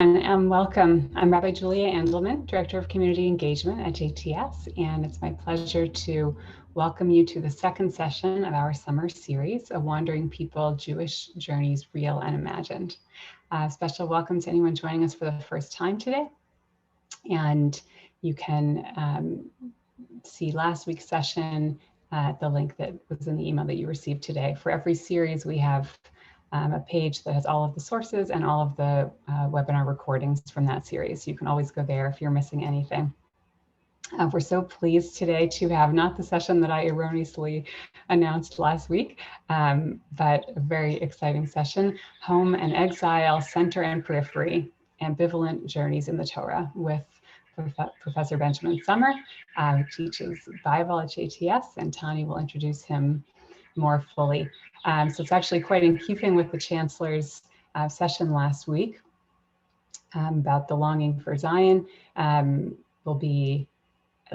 And welcome. I'm Rabbi Julia Andelman, Director of Community Engagement at JTS, and it's my pleasure to welcome you to the second session of our summer series, A Wandering People, Jewish Journeys, Real and Imagined. Special welcome to anyone joining us for the first time today. And you can see last week's session at the link that was in the email that you received today. For every series, we have a page that has all of the sources and all of the webinar recordings from that series. You can always go there if you're missing anything. We're so pleased today to have not the session that I erroneously announced last week, but a very exciting session, Home and Exile, Center and Periphery, Ambivalent Journeys in the Torah, with Professor Benjamin Sommer, who teaches Bible at JTS, and Tani will introduce him more fully. So it's actually quite in keeping with the Chancellor's session last week about the longing for Zion. We'll be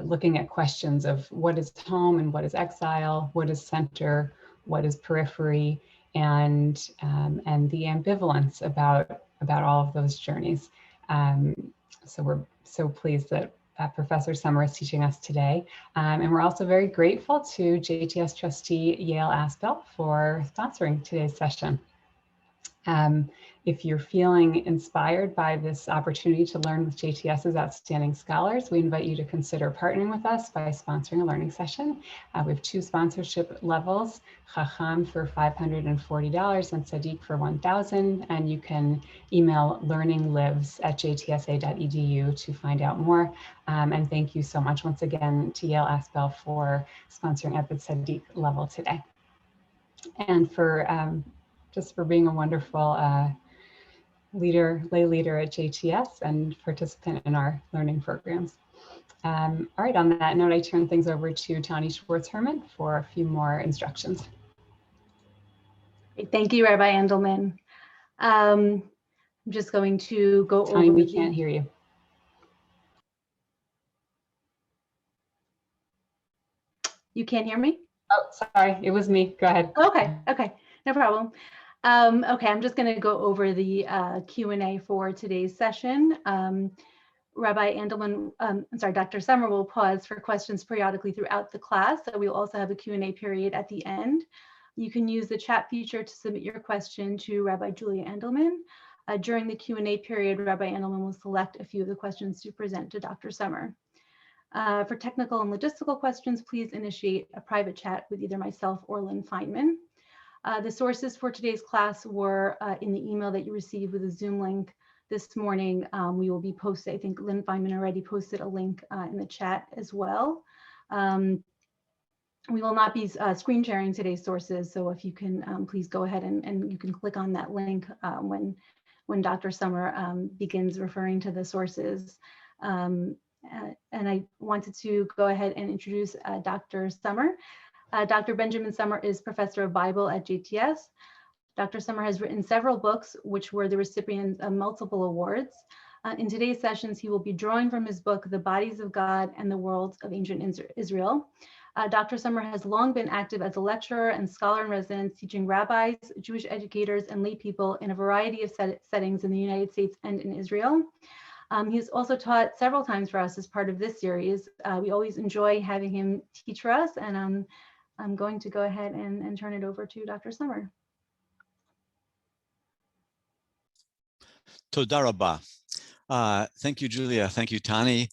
looking at questions of what is home and what is exile, what is center, what is periphery, and the ambivalence about all of those journeys. So we're so pleased that Professor Sommer is teaching us today. And we're also very grateful to JTS trustee Yael Aspel for sponsoring today's session. If you're feeling inspired by this opportunity to learn with JTS's outstanding scholars, we invite you to consider partnering with us by sponsoring a learning session. We have two sponsorship levels, Chacham for $540 and Sadiq for $1,000, and you can email learninglives@jtsa.edu to find out more. And thank you so much once again to Yael Aspel for sponsoring at the Sadiq level today. And for just for being a wonderful lay leader at JTS and participant in our learning programs. All right, on that note, I turn things over to Tani Schwartz-Herman for a few more instructions. Thank you, Rabbi Andelman. I'm just going to go over. Tani, we can't hear you. You can't hear me? Oh, sorry, it was me. Go ahead. Okay, no problem. Okay, I'm just going to go over the Q&A for today's session. Rabbi Andelman, Dr. Sommer will pause for questions periodically throughout the class. So we'll also have a Q&A period at the end. You can use the chat feature to submit your question to Rabbi Julia Andelman. During the Q&A period, Rabbi Andelman will select a few of the questions to present to Dr. Sommer. For technical and logistical questions, please initiate a private chat with either myself or Lynn Feynman. The sources for today's class were in the email that you received with a Zoom link this morning. We will be posted, I think Lynn Feynman already posted a link in the chat as well. We will not be screen sharing today's sources, so if you can please go ahead and you can click on that link when Dr. Sommer begins referring to the sources. And I wanted to go ahead and introduce Dr. Sommer. Dr. Benjamin Sommer is Professor of Bible at JTS. Dr. Sommer has written several books, which were the recipients of multiple awards. In today's sessions, he will be drawing from his book, The Bodies of God and the Worlds of Ancient Israel. Dr. Sommer has long been active as a lecturer and scholar in residence, teaching rabbis, Jewish educators, and lay people in a variety of settings in the United States and in Israel. He's also taught several times for us as part of this series. We always enjoy having him teach for us, and I'm going to go ahead and turn it over to Dr. Sommer. Toda rabba. Thank you, Julia. Thank you, Tani.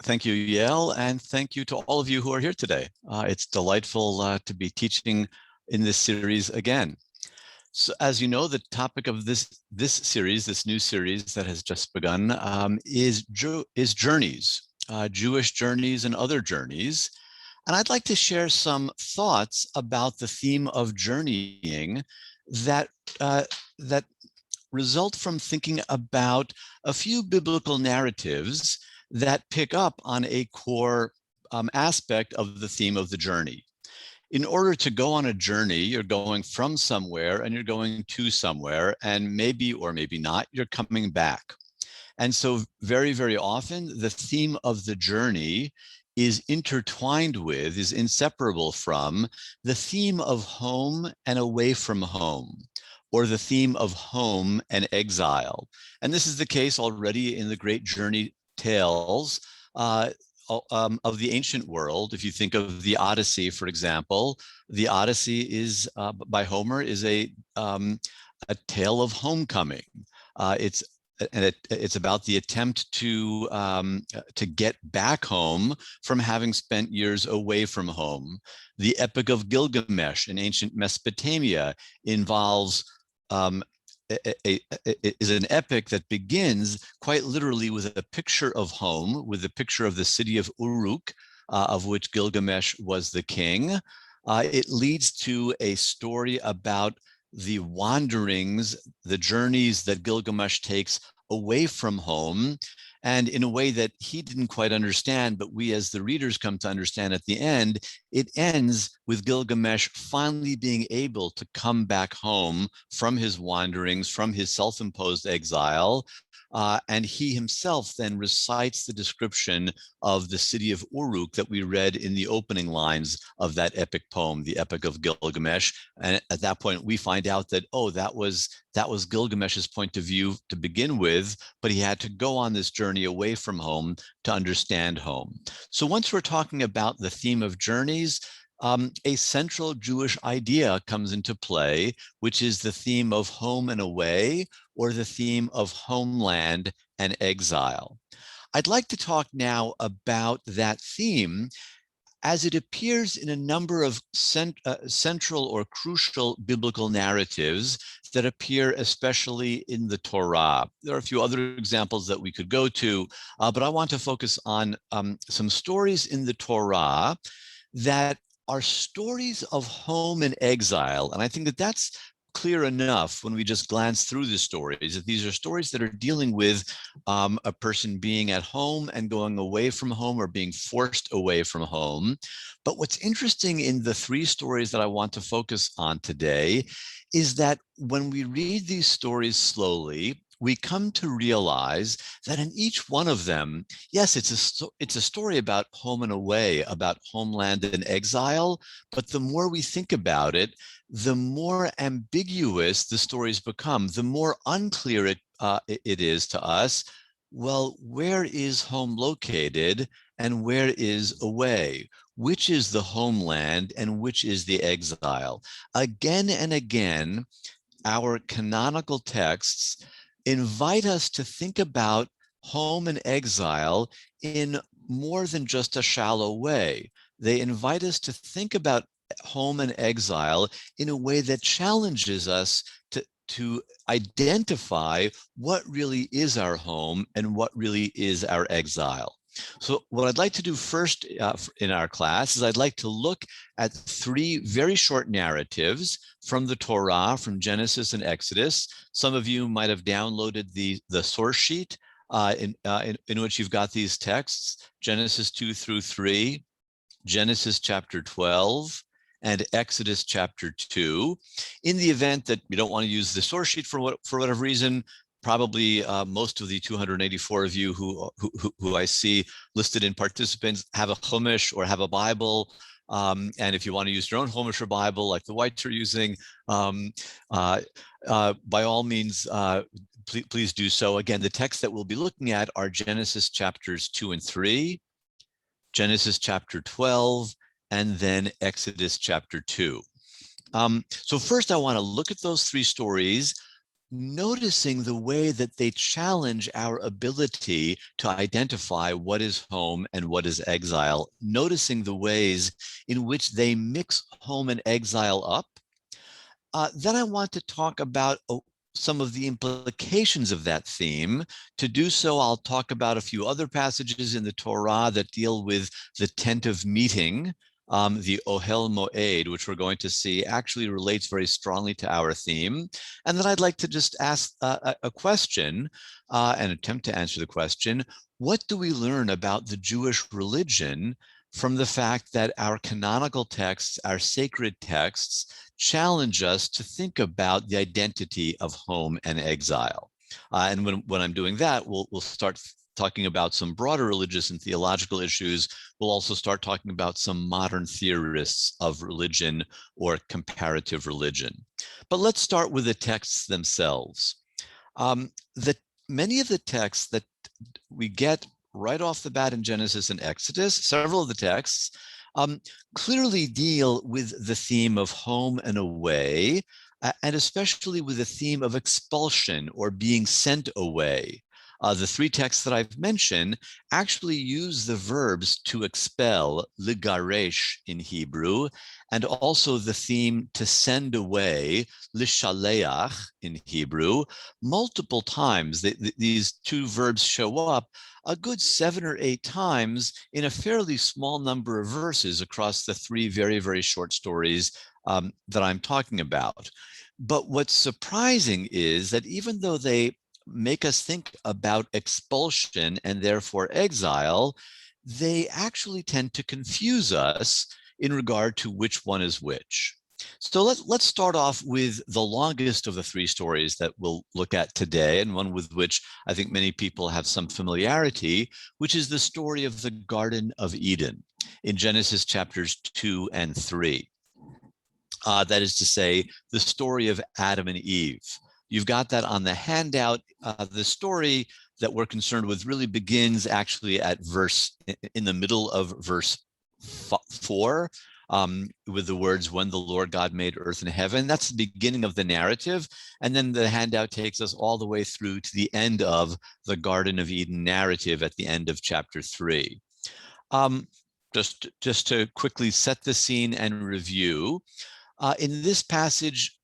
Thank you, Yael, and thank you to all of you who are here today. It's delightful to be teaching in this series again. So, as you know, the topic of this series, this new series that has just begun, is journeys, Jewish journeys and other journeys. And I'd like to share some thoughts about the theme of journeying that result from thinking about a few biblical narratives that pick up on a core aspect of the theme of the journey. In order to go on a journey, you're going from somewhere and you're going to somewhere, and maybe or maybe not, you're coming back. And so very, very often, the theme of the journey is intertwined with, is inseparable from, the theme of home and away from home, or the theme of home and exile. And this is the case already in the great journey tales of the ancient world. If you think of the Odyssey, for example, the Odyssey is by Homer is a tale of homecoming. It's about the attempt to get back home from having spent years away from home. The Epic of Gilgamesh in ancient Mesopotamia involves is an epic that begins quite literally with a picture of home, with a picture of the city of Uruk, of which Gilgamesh was the king. It leads to a story about the wanderings, the journeys that Gilgamesh takes away from home, and in a way that he didn't quite understand, but we as the readers come to understand at the end. It ends with Gilgamesh finally being able to come back home from his wanderings, from his self-imposed exile, and he himself then recites the description of the city of Uruk that we read in the opening lines of that epic poem, the Epic of Gilgamesh. And at that point, we find out that, oh, that was Gilgamesh's point of view to begin with, but he had to go on this journey away from home to understand home. So once we're talking about the theme of journeys, a central Jewish idea comes into play, which is the theme of home and away, or the theme of homeland and exile. I'd like to talk now about that theme as it appears in a number of central or crucial biblical narratives that appear especially in the Torah. There are a few other examples that we could go to, but I want to focus on some stories in the Torah that are stories of home and exile. And I think that that's clear enough when we just glance through the stories, that these are stories that are dealing with a person being at home and going away from home, or being forced away from home. But what's interesting in the three stories that I want to focus on today is that when we read these stories slowly, we come to realize that in each one of them, yes, it's a story about home and away, about homeland and exile, but the more we think about it, the more ambiguous the stories become, the more unclear it is to us. Well, where is home located and where is away? Which is the homeland and which is the exile? Again and again, our canonical texts invite us to think about home and exile in more than just a shallow way. They invite us to think about home and exile in a way that challenges us to identify what really is our home and what really is our exile. So what I'd like to do first in our class is I'd like to look at three very short narratives from the Torah, from Genesis and Exodus. Some of you might have downloaded the source sheet in which you've got these texts: Genesis 2 through 3, Genesis chapter 12, and Exodus chapter 2. In the event that you don't want to use the source sheet for whatever reason, probably most of the 284 of you who I see listed in participants have a Chumash or have a Bible. And if you want to use your own Chumash or Bible, like the whites are using, by all means, please do so. Again, the texts that we'll be looking at are Genesis chapters 2 and 3, Genesis chapter 12, and then Exodus chapter 2. So first, I want to look at those three stories, noticing the way that they challenge our ability to identify what is home and what is exile, noticing the ways in which they mix home and exile up. Then I want to talk about some of the implications of that theme. To do so, I'll talk about a few other passages in the Torah that deal with the tent of meeting. The Ohel Moed, which we're going to see, actually relates very strongly to our theme. And then I'd like to just ask a question and attempt to answer the question: what do we learn about the Jewish religion from the fact that our canonical texts, our sacred texts, challenge us to think about the identity of home and exile? And when I'm doing that, we'll start talking about some broader religious and theological issues. We'll also start talking about some modern theorists of religion or comparative religion. But let's start with the texts themselves. Many of the texts that we get right off the bat in Genesis and Exodus, several of the texts, clearly deal with the theme of home and away, and especially with the theme of expulsion or being sent away. The three texts that I've mentioned actually use the verbs to expel, ligaresh in Hebrew, and also the theme to send away, lishaleach in Hebrew. Multiple times, these two verbs show up a good 7 or 8 times in a fairly small number of verses across the three very, very short stories that I'm talking about. But what's surprising is that even though they make us think about expulsion and therefore exile, they actually tend to confuse us in regard to which one is which. So let's start off with the longest of the three stories that we'll look at today, and one with which I think many people have some familiarity, which is the story of the Garden of Eden in Genesis chapters 2 and 3. That is to say, the story of Adam and Eve. You've got that on the handout. The story that we're concerned with really begins actually at in the middle of verse 4, with the words, when the Lord God made earth and heaven. That's the beginning of the narrative. And then the handout takes us all the way through to the end of the Garden of Eden narrative at the end of chapter 3. Just to quickly set the scene and review, in this passage,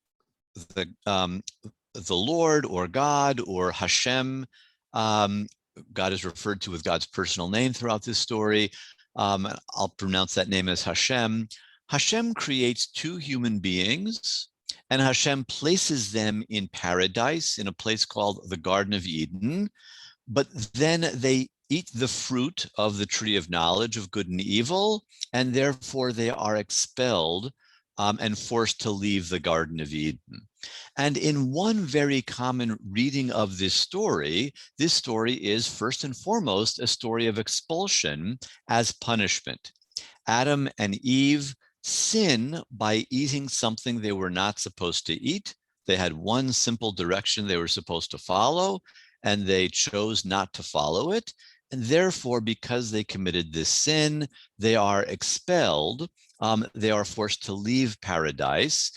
the Lord or God or Hashem, God is referred to with God's personal name throughout this story. I'll pronounce that name as Hashem. Hashem creates two human beings, and Hashem places them in paradise in a place called the Garden of Eden. But then they eat the fruit of the tree of knowledge of good and evil, and therefore they are expelled and forced to leave the Garden of Eden. And in one very common reading of this story is first and foremost a story of expulsion as punishment. Adam and Eve sin by eating something they were not supposed to eat. They had one simple direction they were supposed to follow, and they chose not to follow it. And therefore, because they committed this sin, they are expelled. They are forced to leave paradise.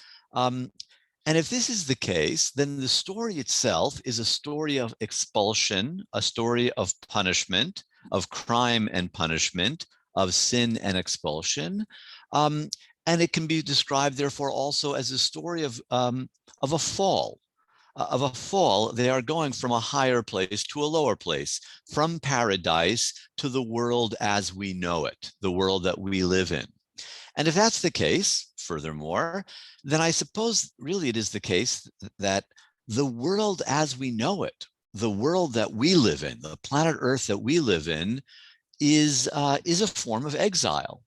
And if this is the case, then the story itself is a story of expulsion, a story of punishment, of crime and punishment, of sin and expulsion. And it can be described, therefore, also as a story of a fall. They are going from a higher place to a lower place, from paradise to the world as we know it, the world that we live in. And if that's the case, furthermore, then I suppose really it is the case that the world as we know it, the world that we live in, the planet Earth that we live in, is a form of exile.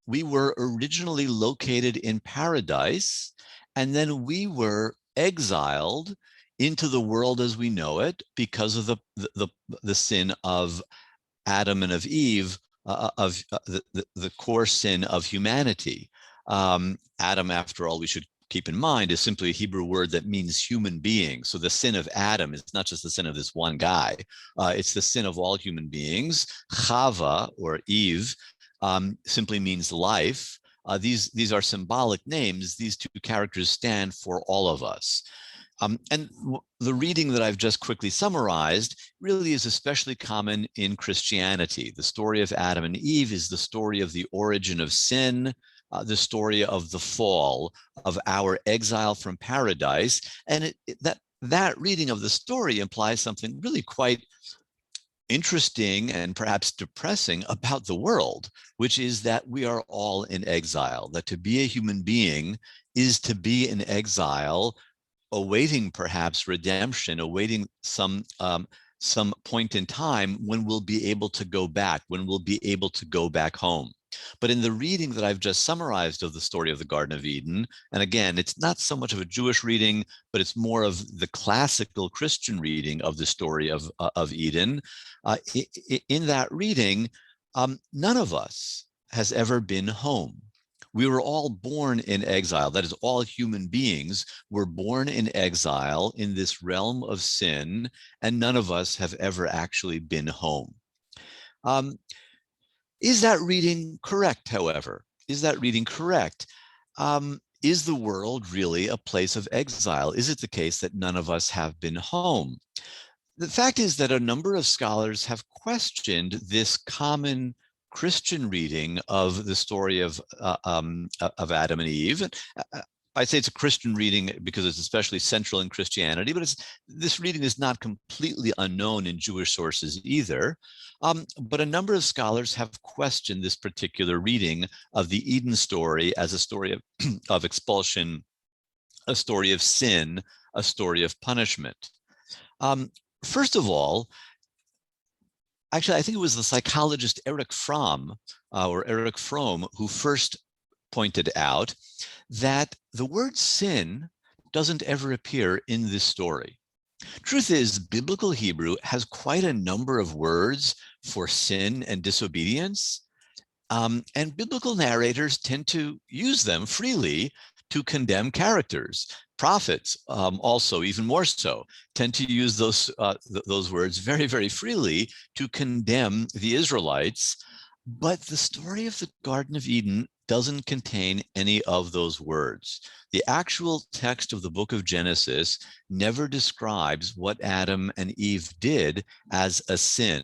We were originally located in paradise, and then we were exiled into the world as we know it because of the sin of Adam and of Eve, of the core sin of humanity. Adam, after all, we should keep in mind, is simply a Hebrew word that means human being. So the sin of Adam is not just the sin of this one guy. It's the sin of all human beings. Chava, or Eve, simply means life. These are symbolic names. These two characters stand for all of us. And the reading that I've just quickly summarized really is especially common in Christianity. The story of Adam and Eve is the story of the origin of sin, the story of the fall, of our exile from paradise. And that reading of the story implies something really quite interesting and perhaps depressing about the world, which is that we are all in exile, that to be a human being is to be in exile, awaiting perhaps redemption, awaiting some point in time when we'll be able to go back, when we'll be able to go back home. But in the reading that I've just summarized of the story of the Garden of Eden, and again, it's not so much of a Jewish reading, but it's more of the classical Christian reading of the story of Eden. In that reading, none of us has ever been home. We were all born in exile. That is, all human beings were born in exile in this realm of sin, and none of us have ever actually been home. Is that reading correct, however? Is that reading correct? Is the world really a place of exile? Is it the case that none of us have been home? The fact is that a number of scholars have questioned this common Christian reading of the story of Adam and Eve. I say it's a Christian reading because it's especially central in Christianity, but this reading is not completely unknown in Jewish sources either. But a number of scholars have questioned this particular reading of the Eden story as a story of, of expulsion, a story of sin, a story of punishment. First of all, actually, I think it was the psychologist Erich Fromm who first pointed out that the word sin doesn't ever appear in this story. Truth is, biblical Hebrew has quite a number of words for sin and disobedience, and biblical narrators tend to use them freely to condemn characters. Prophets also, even more so, tend to use those words very, very freely to condemn the Israelites. But the story of the Garden of Eden doesn't contain any of those words. The actual text of the book of Genesis never describes what Adam and Eve did as a sin.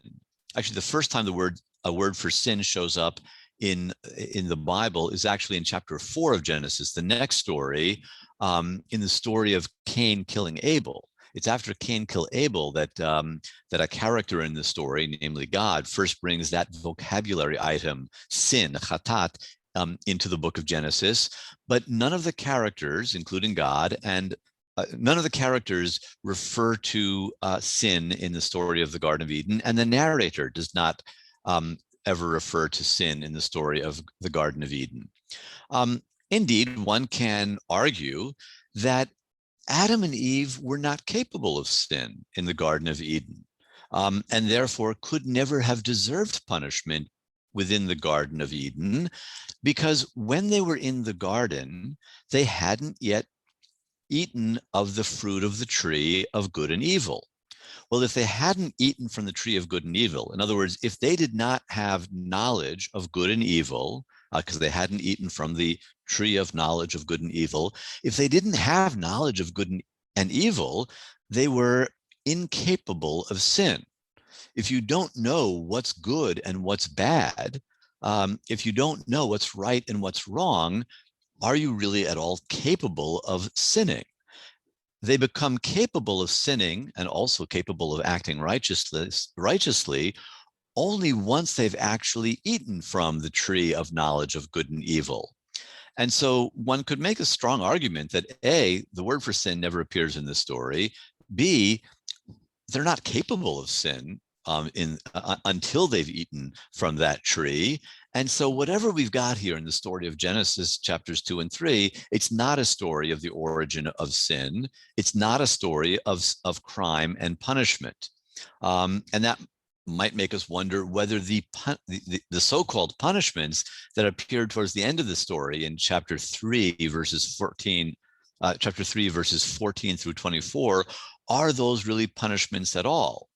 Actually, the first time a word for sin shows up in the Bible is actually in chapter 4 of Genesis, the next story, in the story of Cain killing Abel. It's after Cain killed Abel that a character in the story, namely God, first brings that vocabulary item, sin, chatat, into the book of Genesis. But none of the characters, including God, and none of the characters refer to sin in the story of the Garden of Eden, and the narrator does not ever refer to sin in the story of the Garden of Eden. Indeed, one can argue that Adam and Eve were not capable of sin in the Garden of Eden, and therefore could never have deserved punishment within the Garden of Eden, because when they were in the garden, they hadn't yet eaten of the fruit of the tree of good and evil. Well, if they hadn't eaten from the tree of good and evil, in other words, if they did not have knowledge of good and evil, because they hadn't eaten from the tree of knowledge of good and evil, if they didn't have knowledge of good and evil, they were incapable of sin. If you don't know what's good and what's bad, if you don't know what's right and what's wrong, are you really at all capable of sinning? They become capable of sinning and also capable of acting righteously only once they've actually eaten from the tree of knowledge of good and evil. And so one could make a strong argument that A, the word for sin never appears in the story. B, they're not capable of sin until they've eaten from that tree. And so whatever we've got here in the story of Genesis chapters 2 and 3, it's not a story of the origin of sin. It's not a story of crime and punishment. And that might make us wonder whether the so-called punishments that appeared towards the end of the story in chapter 3, verses 14 through 24, are those really punishments at all?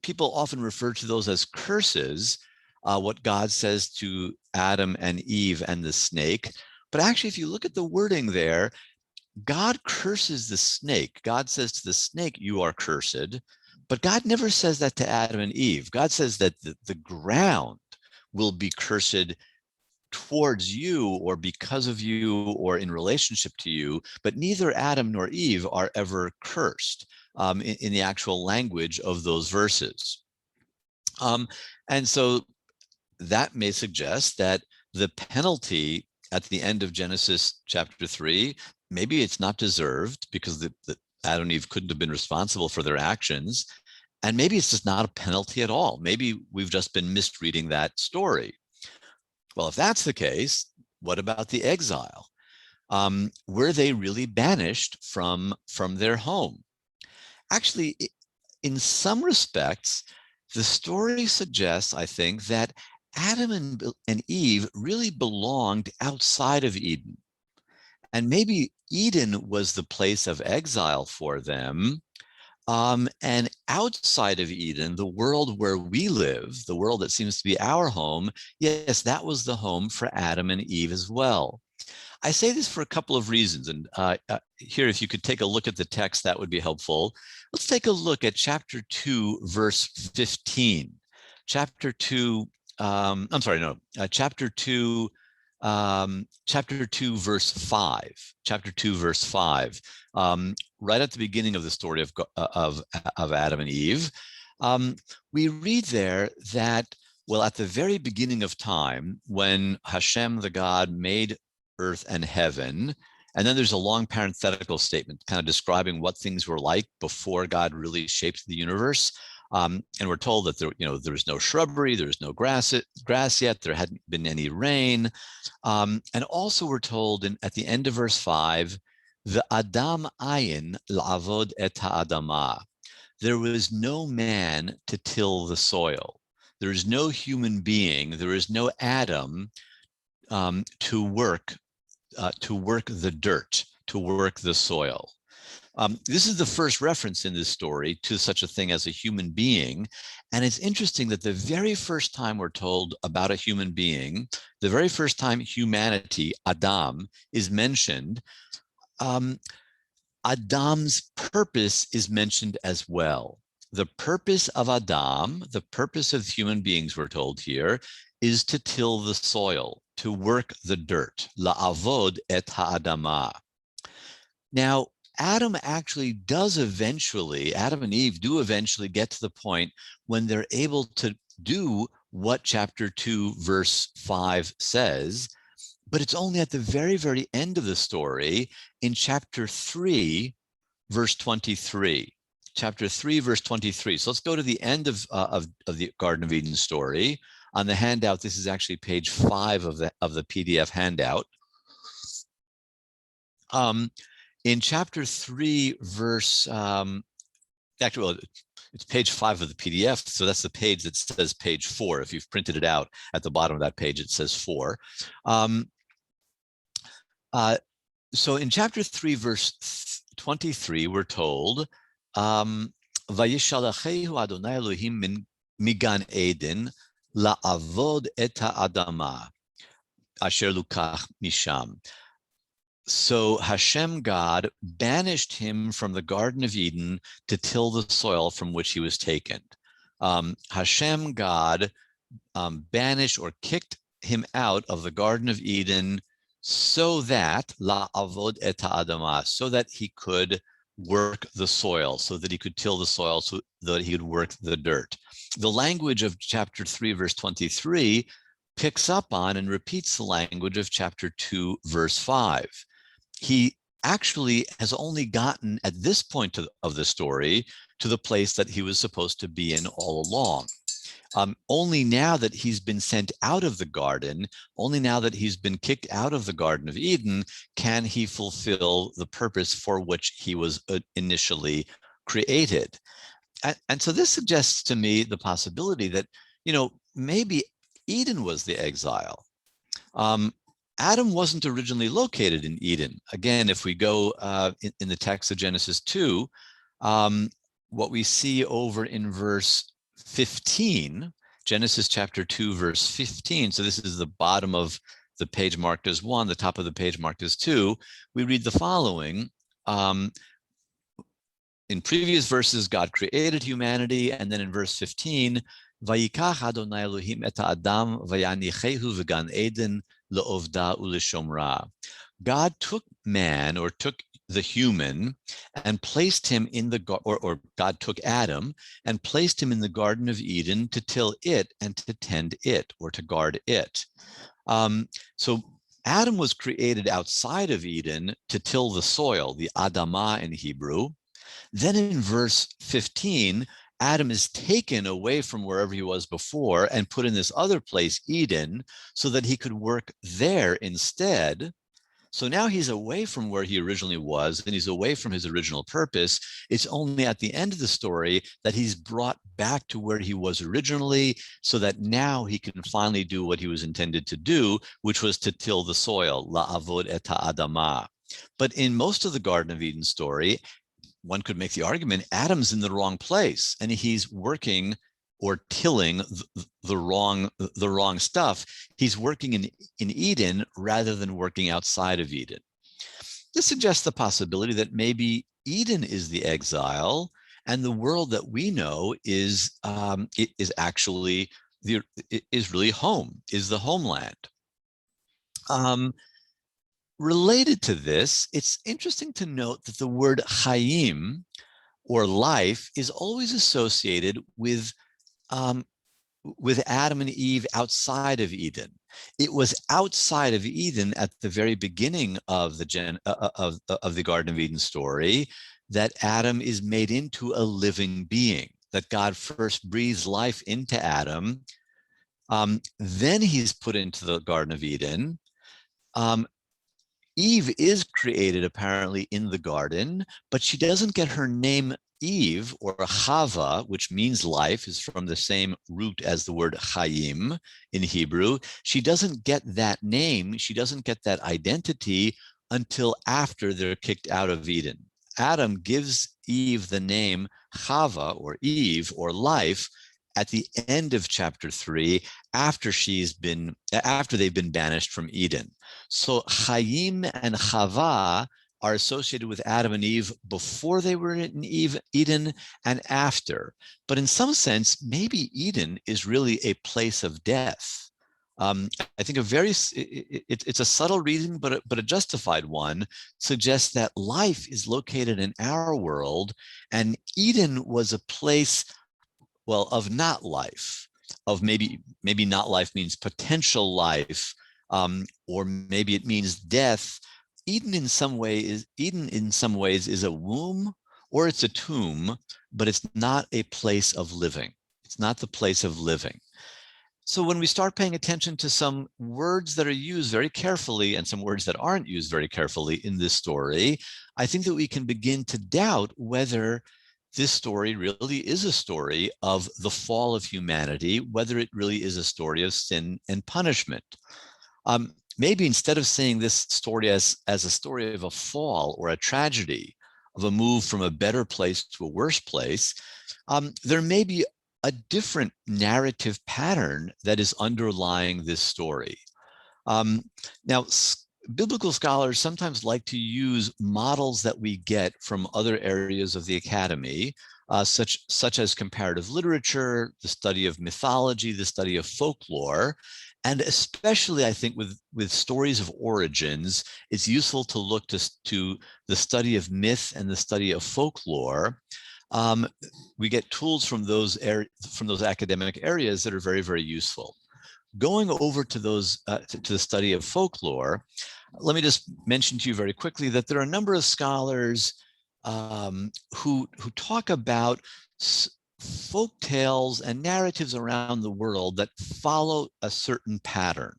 People often refer to those as curses, what God says to Adam and Eve and the snake. But actually, if you look at the wording there, God curses the snake. God says to the snake, you are cursed. But God never says that to Adam and Eve. God says that the ground will be cursed towards you or because of you or in relationship to you, but neither Adam nor Eve are ever cursed in the actual language of those verses. And so that may suggest that the penalty at the end of Genesis chapter 3, maybe it's not deserved because Adam and Eve couldn't have been responsible for their actions. And maybe it's just not a penalty at all. Maybe we've just been misreading that story. Well, if that's the case, what about the exile? Were they really banished from their home? Actually, in some respects, the story suggests, I think, that Adam and Eve really belonged outside of Eden. And maybe Eden was the place of exile for them. And outside of Eden, the world where we live, the world that seems to be our home, yes, that was the home for Adam and Eve as well. I say this for a couple of reasons. And here, if you could take a look at the text, that would be helpful. Let's take a look at chapter 2, verse 15. Chapter 2, chapter 2, chapter 2, verse 5. Chapter 2, verse 5. Right at the beginning of the story of Adam and Eve, we read there that, well, at the very beginning of time, when Hashem, the God, made earth and heaven, and then there's a long parenthetical statement kind of describing what things were like before God really shaped the universe. And we're told that there was no shrubbery, there was no grass yet, there hadn't been any rain. And also we're told at the end of verse 5, the Adam ayin la'avod et ha'adama. There was no man to till the soil. There is no human being, there is no Adam to work the dirt, to work the soil. This is the first reference in this story to such a thing as a human being. And it's interesting that the very first time we're told about a human being, the very first time humanity, Adam, is mentioned, Adam's purpose is mentioned as well. The purpose of Adam, the purpose of human beings, we're told here, is to till the soil, to work the dirt, la'avod et ha'adama. Now, Adam and Eve do eventually get to the point when they're able to do what chapter 2, verse 5 says, but it's only at the very, very end of the story in chapter 3, verse 23. Chapter 3, verse 23. So let's go to the end of the Garden of Eden story. On the handout, this is actually page 5 of the PDF handout. In chapter 3, verse, it's page 5 of the PDF, so that's the page that says page 4. If you've printed it out, at the bottom of that page, it says 4. So in chapter 3, verse 23, we're told, Vayishalachehu Adonai Elohim migan Eden la'avod et ha'adama asher lukach misham. So Hashem, God, banished him from the Garden of Eden to till the soil from which he was taken. Hashem, God, banished or kicked him out of the Garden of Eden so that la'avod et ha'adama, so that he could work the soil, so that he could till the soil, so that he could work the dirt. The language of chapter 3, verse 23 picks up on and repeats the language of chapter 2, verse 5. He actually has only gotten at this point of the story to the place that he was supposed to be in all along. Only now that he's been sent out of the garden, only now that he's been kicked out of the Garden of Eden, can he fulfill the purpose for which he was initially created. And so this suggests to me the possibility that, maybe Eden was the exile. Adam wasn't originally located in Eden. Again, if we go in the text of Genesis 2, what we see over in verse 15, Genesis chapter 2, verse 15. So this is the bottom of the page marked as 1, the top of the page marked as 2. We read the following. In previous verses, God created humanity, and then in verse 15, Vayikach Adonai Elohim et Adam vayanichehu v'gan Eden le'ovda u'leshomra. God took man, or took the human, and placed him in or God took Adam and placed him in the Garden of Eden to till it and to tend it, or to guard it. So Adam was created outside of Eden to till the soil, the Adamah in Hebrew. Then in verse 15, Adam is taken away from wherever he was before and put in this other place, Eden, so that he could work there instead. So now he's away from where he originally was, and he's away from his original purpose. It's only at the end of the story that he's brought back to where he was originally, so that now he can finally do what he was intended to do, which was to till the soil, la'avod et ha'adamah. But in most of the Garden of Eden story, one could make the argument Adam's in the wrong place, and he's working or tilling the wrong stuff. He's working in Eden rather than working outside of Eden. This suggests the possibility that maybe Eden is the exile, and the world that we know is actually is really home, is the homeland. Related to this, it's interesting to note that the word chayim, or life, is always associated with Adam and Eve outside of Eden. It was outside of Eden at the very beginning of the Garden of Eden story that Adam is made into a living being, that God first breathes life into Adam. Then he's put into the Garden of Eden. Eve is created apparently in the garden, but she doesn't get her name Eve, or Chava, which means life, is from the same root as the word Chaim in Hebrew. She doesn't get that name, she doesn't get that identity until after they're kicked out of Eden. Adam gives Eve the name Chava, or Eve, or life, at the end of chapter 3, after they've been banished from Eden. So Chaim and Chava are associated with Adam and Eve before they were in Eden and after. But in some sense, maybe Eden is really a place of death. I think it's a subtle reason, but a justified one, suggests that life is located in our world, and Eden was a place, well, of not life, of maybe not life means potential life, or maybe it means death. Eden in some ways is a womb, or it's a tomb, but it's not a place of living. It's not the place of living. So when we start paying attention to some words that are used very carefully and some words that aren't used very carefully in this story, I think that we can begin to doubt whether this story really is a story of the fall of humanity, whether it really is a story of sin and punishment. Maybe instead of seeing this story as a story of a fall or a tragedy, of a move from a better place to a worse place, there may be a different narrative pattern that is underlying this story. Now, biblical scholars sometimes like to use models that we get from other areas of the academy, such as comparative literature, the study of mythology, the study of folklore, and especially, I think, with stories of origins, it's useful to look to the study of myth and the study of folklore. We get tools from those academic areas that are very, very useful. Going over to to the study of folklore, let me just mention to you very quickly that there are a number of scholars who talk about folk tales and narratives around the world that follow a certain pattern.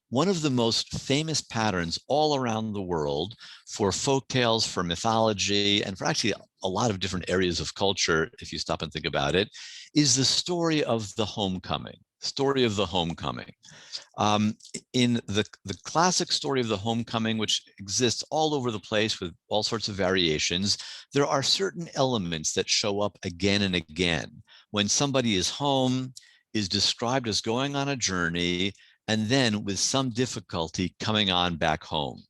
One of the most famous patterns all around the world for folk tales, for mythology, and for actually a lot of different areas of culture, if you stop and think about it, is the story of the homecoming. Story of the homecoming. In the classic story of the homecoming, which exists all over the place with all sorts of variations, there are certain elements that show up again and again. When somebody is home, is described as going on a journey, and then with some difficulty coming on back home.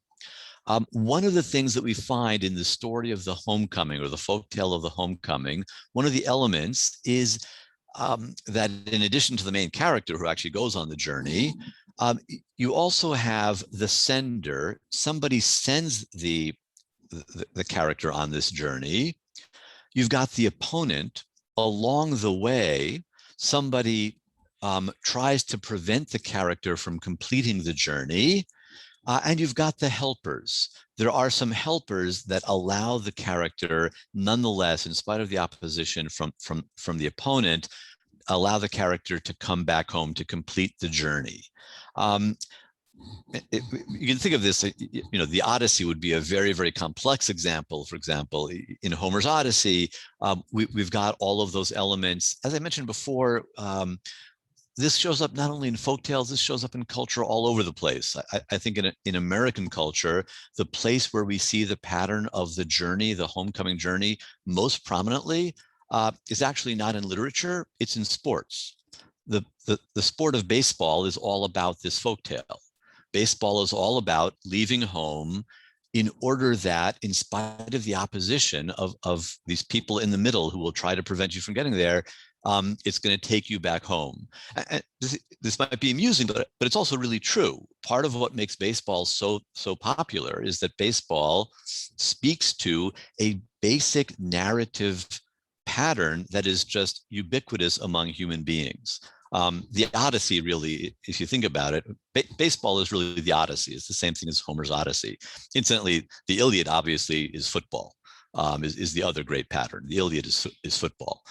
One of the things that we find in the story of the homecoming, or the folktale of the homecoming, one of the elements is that in addition to the main character who actually goes on the journey, you also have the sender. Somebody sends the character on this journey. You've got the opponent. Along the way, somebody tries to prevent the character from completing the journey. And you've got the helpers. There are some helpers that allow the character, nonetheless, in spite of the opposition from the opponent, allow the character to come back home to complete the journey. you can think of this, the Odyssey would be a very, very complex example. For example, in Homer's Odyssey, we've got all of those elements. As I mentioned before, this shows up not only in folktales, this shows up in culture all over the place. I think in American culture, the place where we see the pattern of the journey, the homecoming journey, most prominently is actually not in literature, it's in sports. The sport of baseball is all about this folktale. Baseball is all about leaving home in order that, in spite of the opposition of these people in the middle who will try to prevent you from getting there, it's going to take you back home. And this might be amusing, but it's also really true. Part of what makes baseball so popular is that baseball speaks to a basic narrative pattern that is just ubiquitous among human beings. The Odyssey, really, if you think about it, baseball is really the Odyssey. It's the same thing as Homer's Odyssey. Incidentally, the Iliad obviously is football, is the other great pattern. The Iliad is football.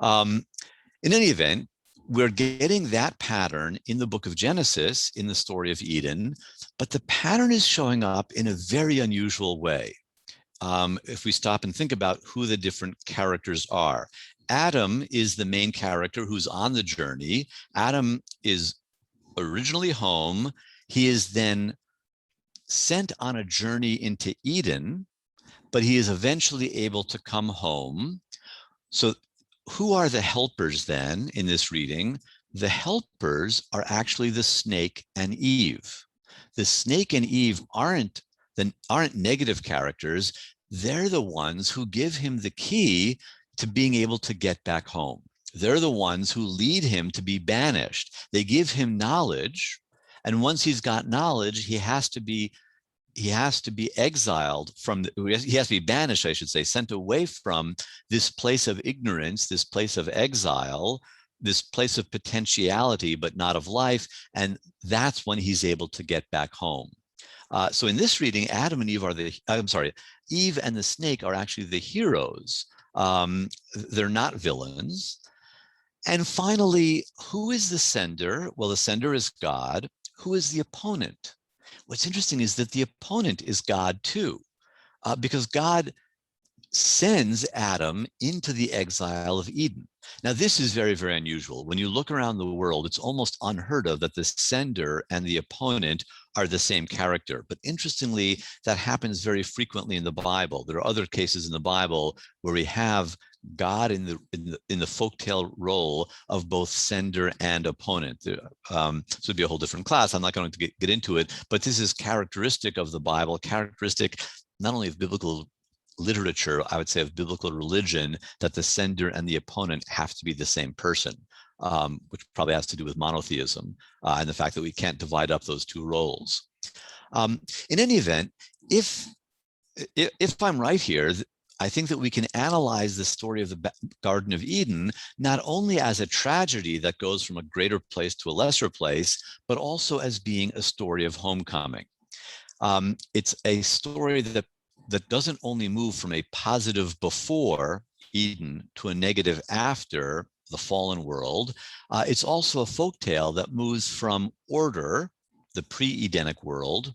In any event, we're getting that pattern in the book of Genesis, in the story of Eden, but the pattern is showing up in a very unusual way. If we stop and think about who the different characters are. Adam is the main character who's on the journey. Adam is originally home. He is then sent on a journey into Eden, but he is eventually able to come home. So who are the helpers then in this reading? The helpers are actually the snake and Eve. The snake and Eve aren't negative characters. They're the ones who give him the key to being able to get back home. They're the ones who lead him to be banished. They give him knowledge, and once he's got knowledge, he has to be exiled from, he has to be banished, I should say, sent away from this place of ignorance, this place of exile, this place of potentiality, but not of life. And that's when he's able to get back home. So in this reading, Adam and Eve Eve and the snake are actually the heroes. They're not villains. And finally, who is the sender? Well, the sender is God. Who is the opponent? What's interesting is that the opponent is God too, because God sends Adam into the exile of Eden. Now, this is very, very unusual. When you look around the world, it's almost unheard of that the sender and the opponent are the same character. But interestingly, that happens very frequently in the Bible. There are other cases in the Bible where we have God in the folktale role of both sender and opponent. So it'd be a whole different class. I'm not going to get into it, but this is characteristic of the Bible, characteristic not only of biblical literature, I would say of biblical religion, that the sender and the opponent have to be the same person, which probably has to do with monotheism and the fact that we can't divide up those two roles. In any event, if I'm right here, I think that we can analyze the story of the Garden of Eden not only as a tragedy that goes from a greater place to a lesser place, but also as being a story of homecoming. It's a story that doesn't only move from a positive before Eden to a negative after the fallen world. It's also a folktale that moves from order, the pre-Edenic world,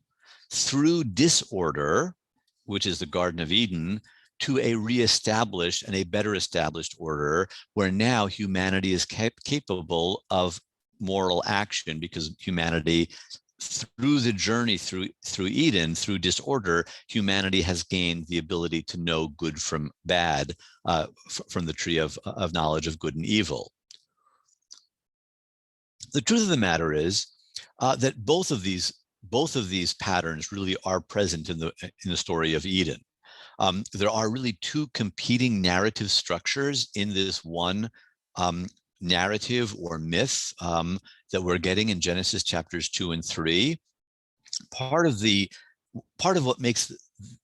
through disorder, which is the Garden of Eden, to a reestablished and a better established order, where now humanity is capable of moral action, because humanity, through the journey through Eden, through disorder, humanity has gained the ability to know good from bad from the tree of knowledge of good and evil. The truth of the matter is that both of these patterns really are present in the story of Eden. There are really two competing narrative structures in this one narrative or myth that we're getting in Genesis chapters 2 and 3. Part of what makes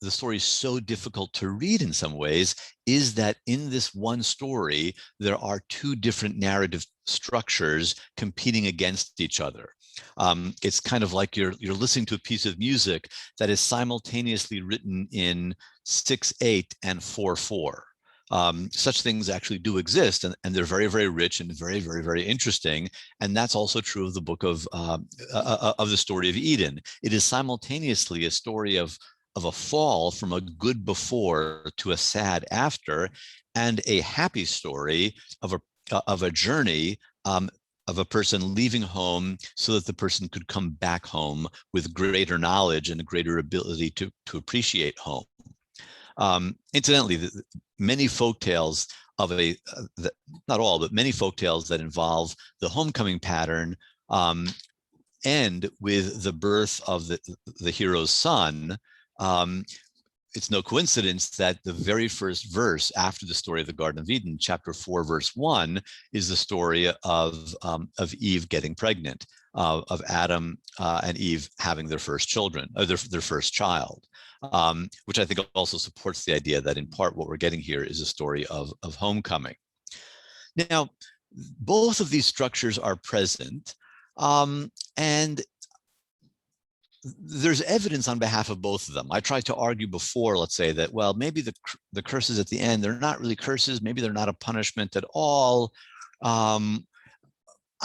the story so difficult to read in some ways is that in this one story, there are two different narrative structures competing against each other. It's kind of like you're listening to a piece of music that is simultaneously written in 6/8 and 4/4. Such things actually do exist, and they're very, very rich and very, very, very interesting. And that's also true of the book of the story of Eden. It is simultaneously a story of a fall from a good before to a sad after, and a happy story of a journey of a person leaving home so that the person could come back home with greater knowledge and a greater ability to appreciate home. Incidentally, many folktales of not all, but many folktales that involve the homecoming pattern end with the birth of the hero's son. It's no coincidence that the very first verse after the story of the Garden of Eden, chapter 4, verse 1, is the story of Eve getting pregnant, of Adam and Eve having their first children, or their first child, which I think also supports the idea that in part what we're getting here is a story of homecoming. Now, both of these structures are present, and there's evidence on behalf of both of them. I tried to argue before, let's say, that, well, maybe the curses at the end, they're not really curses, maybe they're not a punishment at all. On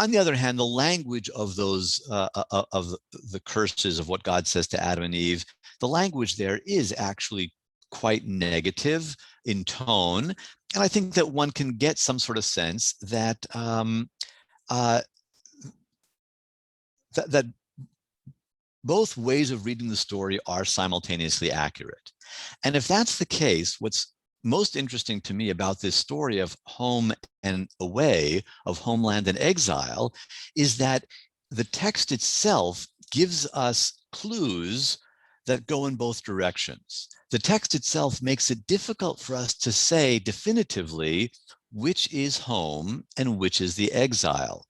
the other hand, the language of those, of the curses of what God says to Adam and Eve, the language there is actually quite negative in tone. And I think that one can get some sort of sense that that both ways of reading the story are simultaneously accurate. And if that's the case, what's most interesting to me about this story of home and away, of homeland and exile, is that the text itself gives us clues that go in both directions. The text itself makes it difficult for us to say definitively which is home and which is the exile.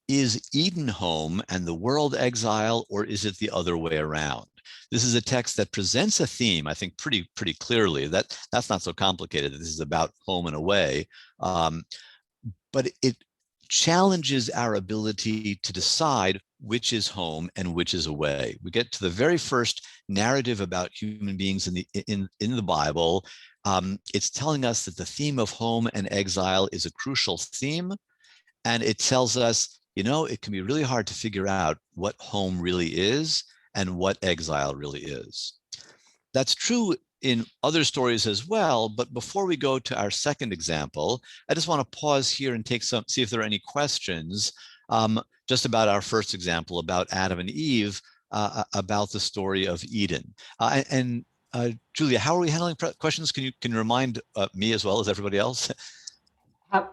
Is Eden home and the world exile, or is it the other way around? This is a text that presents a theme, I think, pretty clearly. That's not so complicated. This is about home and away, but it challenges our ability to decide which is home and which is away. We get to the very first narrative about human beings in the Bible. It's telling us that the theme of home and exile is a crucial theme. And it tells us, you know, it can be really hard to figure out what home really is and what exile really is. That's true in other stories as well. But before we go to our second example, I just want to pause here and see if there are any questions just about our first example, about Adam and Eve, about the story of Eden. Julia, how are we handling questions? Can you remind me as well as everybody else?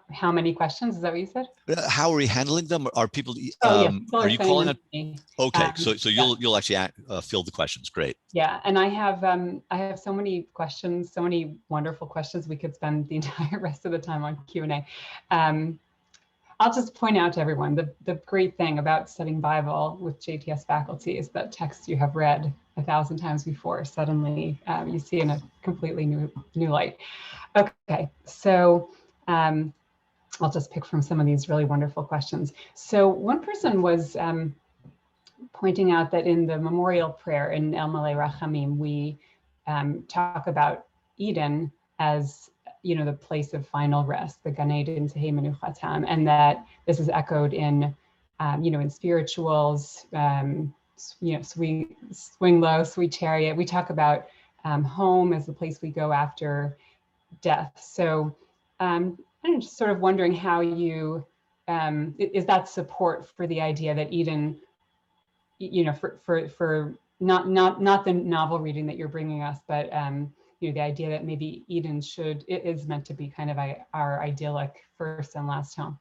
How many questions? Is that what you said? How are we handling them? Are people? Yeah, are you calling it? Me. Okay, so you'll actually fill the questions. Great. Yeah, and I have so many questions, so many wonderful questions. We could spend the entire rest of the time on Q&A. I'll just point out to everyone the great thing about studying Bible with JTS faculty is that texts you have read 1,000 times before suddenly you see in a completely new light. Okay, so. I'll just pick from some of these really wonderful questions. So one person was pointing out that in the memorial prayer in El Malei Rachamim, we talk about Eden as, you know, the place of final rest, the Gan Eden Tehei Menuchatam, and that this is echoed in, you know, in spirituals, you know, swing low, sweet chariot. We talk about home as the place we go after death. So I'm just sort of wondering how you, is that support for the idea that Eden, you know, for not the novel reading that you're bringing us, but you know, the idea that maybe Eden is meant to be kind of our idyllic first and last home.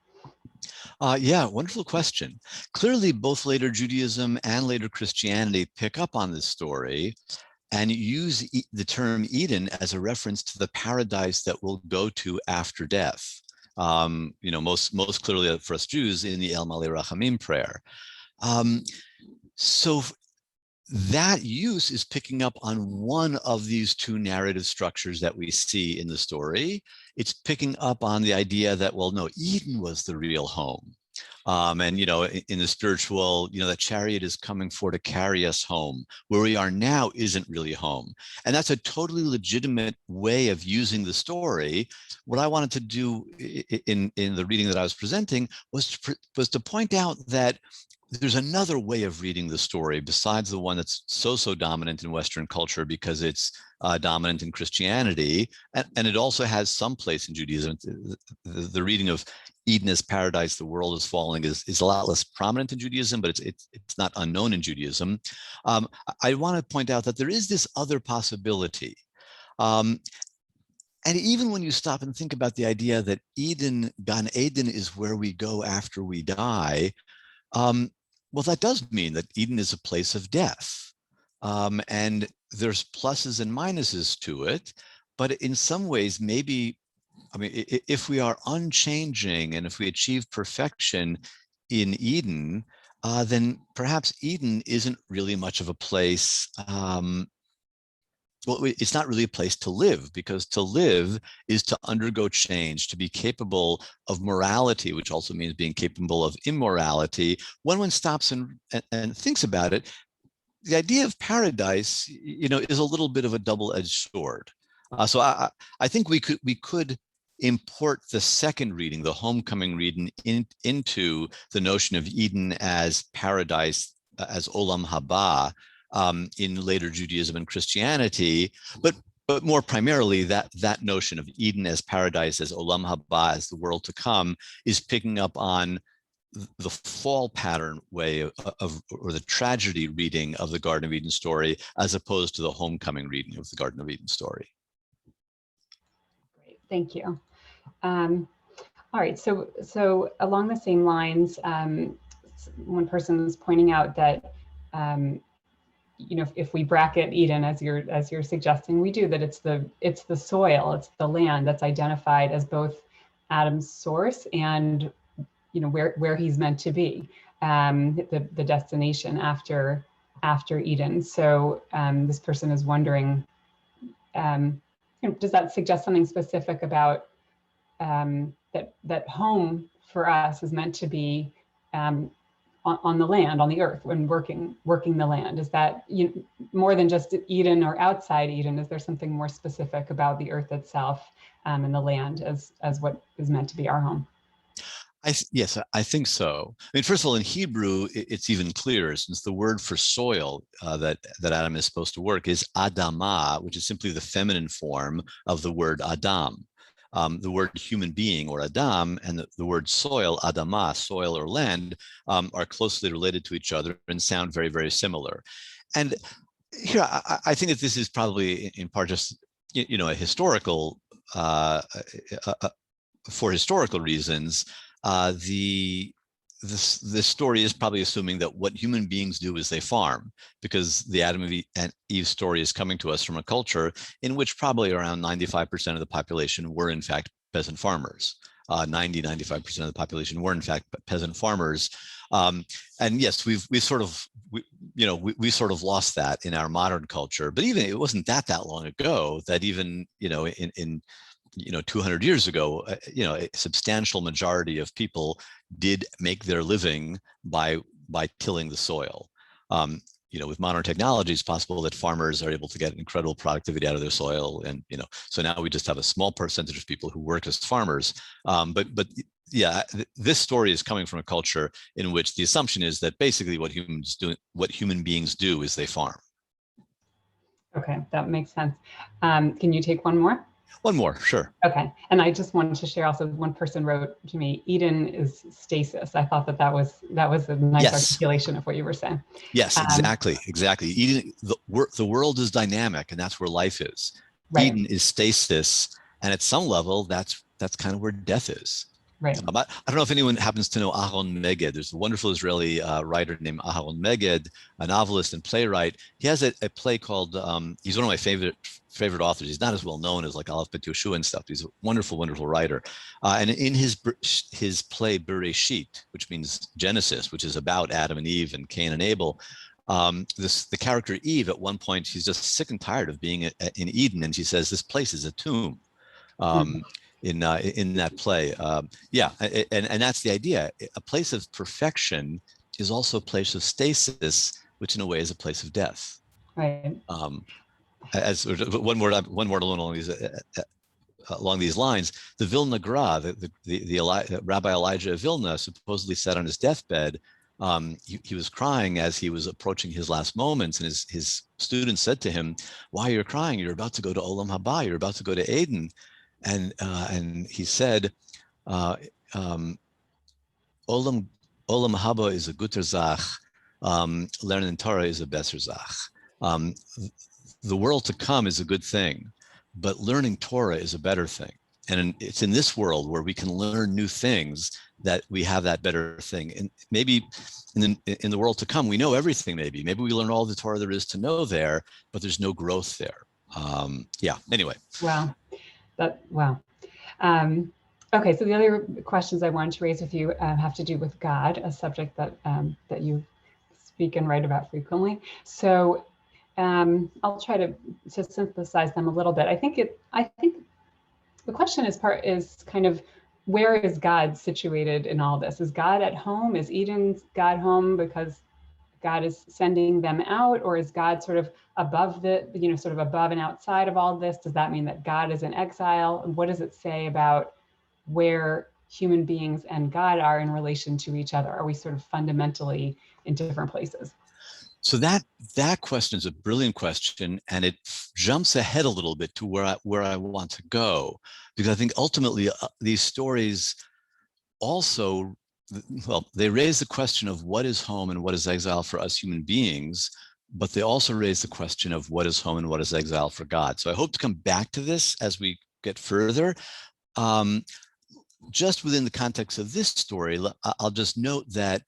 Yeah, wonderful question. Clearly, both later Judaism and later Christianity pick up on this story and use the term Eden as a reference to the paradise that we'll go to after death. You know, most clearly for us Jews in the El Malei Rachamim prayer. So that use is picking up on one of these two narrative structures that we see in the story. It's picking up on the idea that, well, no, Eden was the real home. And, in the spiritual, the chariot is coming for to carry us home. Where we are now isn't really home. And that's a totally legitimate way of using the story. What I wanted to do in the reading that I was presenting was to point out that there's another way of reading the story besides the one that's so dominant in Western culture because it's dominant in Christianity, and it also has some place in Judaism. The reading of Eden as paradise, the world is falling is a lot less prominent in Judaism, but it's not unknown in Judaism. I want to point out that there is this other possibility. And even when you stop and think about the idea that Eden, Gan Eden, is where we go after we die, well, that does mean that Eden is a place of death. And there's pluses and minuses to it. But in some ways, maybe, if we are unchanging and if we achieve perfection in Eden, then perhaps Eden isn't really much of a place. Well, it's not really a place to live, because to live is to undergo change, to be capable of morality, which also means being capable of immorality. When one stops and thinks about it, the idea of paradise, is a little bit of a double-edged sword. So I think we could import the second reading, the homecoming reading, into the notion of Eden as paradise, as Olam Haba, in later Judaism and Christianity, but more primarily that notion of Eden as paradise, as Olam Haba, as the world to come, is picking up on the fall pattern way or the tragedy reading of the Garden of Eden story, as opposed to the homecoming reading of the Garden of Eden story. Great, thank you. All right, so along the same lines, one person is pointing out that if we bracket Eden as you're suggesting we do, that it's the soil, it's the land that's identified as both Adam's source and where he's meant to be, the destination after Eden. So this person is wondering, does that suggest something specific about that home for us is meant to be on the land, on the earth, when working the land? Is that more than just Eden or outside Eden? Is there something more specific about the earth itself and the land as what is meant to be our home? Yes, I think so. First of all, in Hebrew, it's even clearer, since the word for soil that Adam is supposed to work is Adamah, which is simply the feminine form of the word Adam. The word human being, or Adam, and the word soil, Adamah, soil or land, are closely related to each other and sound very, very similar. And here, I think that this is probably in part just, a historical, for historical reasons. This story is probably assuming that what human beings do is they farm, because the Adam and Eve story is coming to us from a culture in which probably around 95% of the population were in fact peasant farmers. 95% of the population were in fact peasant farmers. And yes, we sort of lost that in our modern culture. But even it wasn't that long ago that even in 200 years ago, a substantial majority of people did make their living by tilling the soil. With modern technology, it's possible that farmers are able to get incredible productivity out of their soil, and so now we just have a small percentage of people who work as farmers. But yeah, this story is coming from a culture in which the assumption is that basically what human beings do is they farm. Okay, that makes sense. Can you take one more? One more, sure. Okay, and I just wanted to share also, one person wrote to me, Eden is stasis. I thought that was a nice articulation of what you were saying. Yes, exactly. Eden, the world is dynamic, and that's where life is. Right. Eden is stasis, and at some level, that's kind of where death is. Right. I don't know if anyone happens to know Aharon Meged. There's a wonderful Israeli writer named Aharon Meged, a novelist and playwright. He has a play called, he's one of my favorite authors. He's not as well known as like Aleph Bet Yoshua and stuff. He's a wonderful, wonderful writer. And in his play Bereshit, which means Genesis, which is about Adam and Eve and Cain and Abel, the character Eve, at one point, she's just sick and tired of being in Eden, and she says, this place is a tomb. in that play. Yeah, and that's the idea. A place of perfection is also a place of stasis, which in a way is a place of death. Right. As one word alone along these lines, the Vilna Gra, the Rabbi Elijah of Vilna, supposedly said on his deathbed, he was crying as he was approaching his last moments, and his students said to him, "Why are you crying? You're about to go to Olam Haba. You're about to go to Eden." And he said, Olam Haba is a guter Zach. Learning Torah is a besser Zach. The world to come is a good thing, but learning Torah is a better thing. And it's in this world where we can learn new things that we have that better thing. And maybe in the world to come, we know everything. Maybe we learn all the Torah there is to know there, but there's no growth there. Yeah. Anyway. Wow. Wow. Okay. So the other questions I wanted to raise with you have to do with God, a subject that that you speak and write about frequently. So I'll try to synthesize them a little bit. I think the question is kind of, where is God situated in all this? Is God at home? Is Eden's God home because God is sending them out, or is God sort of above sort of above and outside of all this? Does that mean that God is in exile? And what does it say about where human beings and God are in relation to each other? Are we sort of fundamentally in different places? So that question is a brilliant question, and it jumps ahead a little bit to where I want to go, because I think ultimately these stories also, well, they raise the question of what is home and what is exile for us human beings, but they also raise the question of what is home and what is exile for God. So I hope to come back to this as we get further. Just within the context of this story, I'll just note that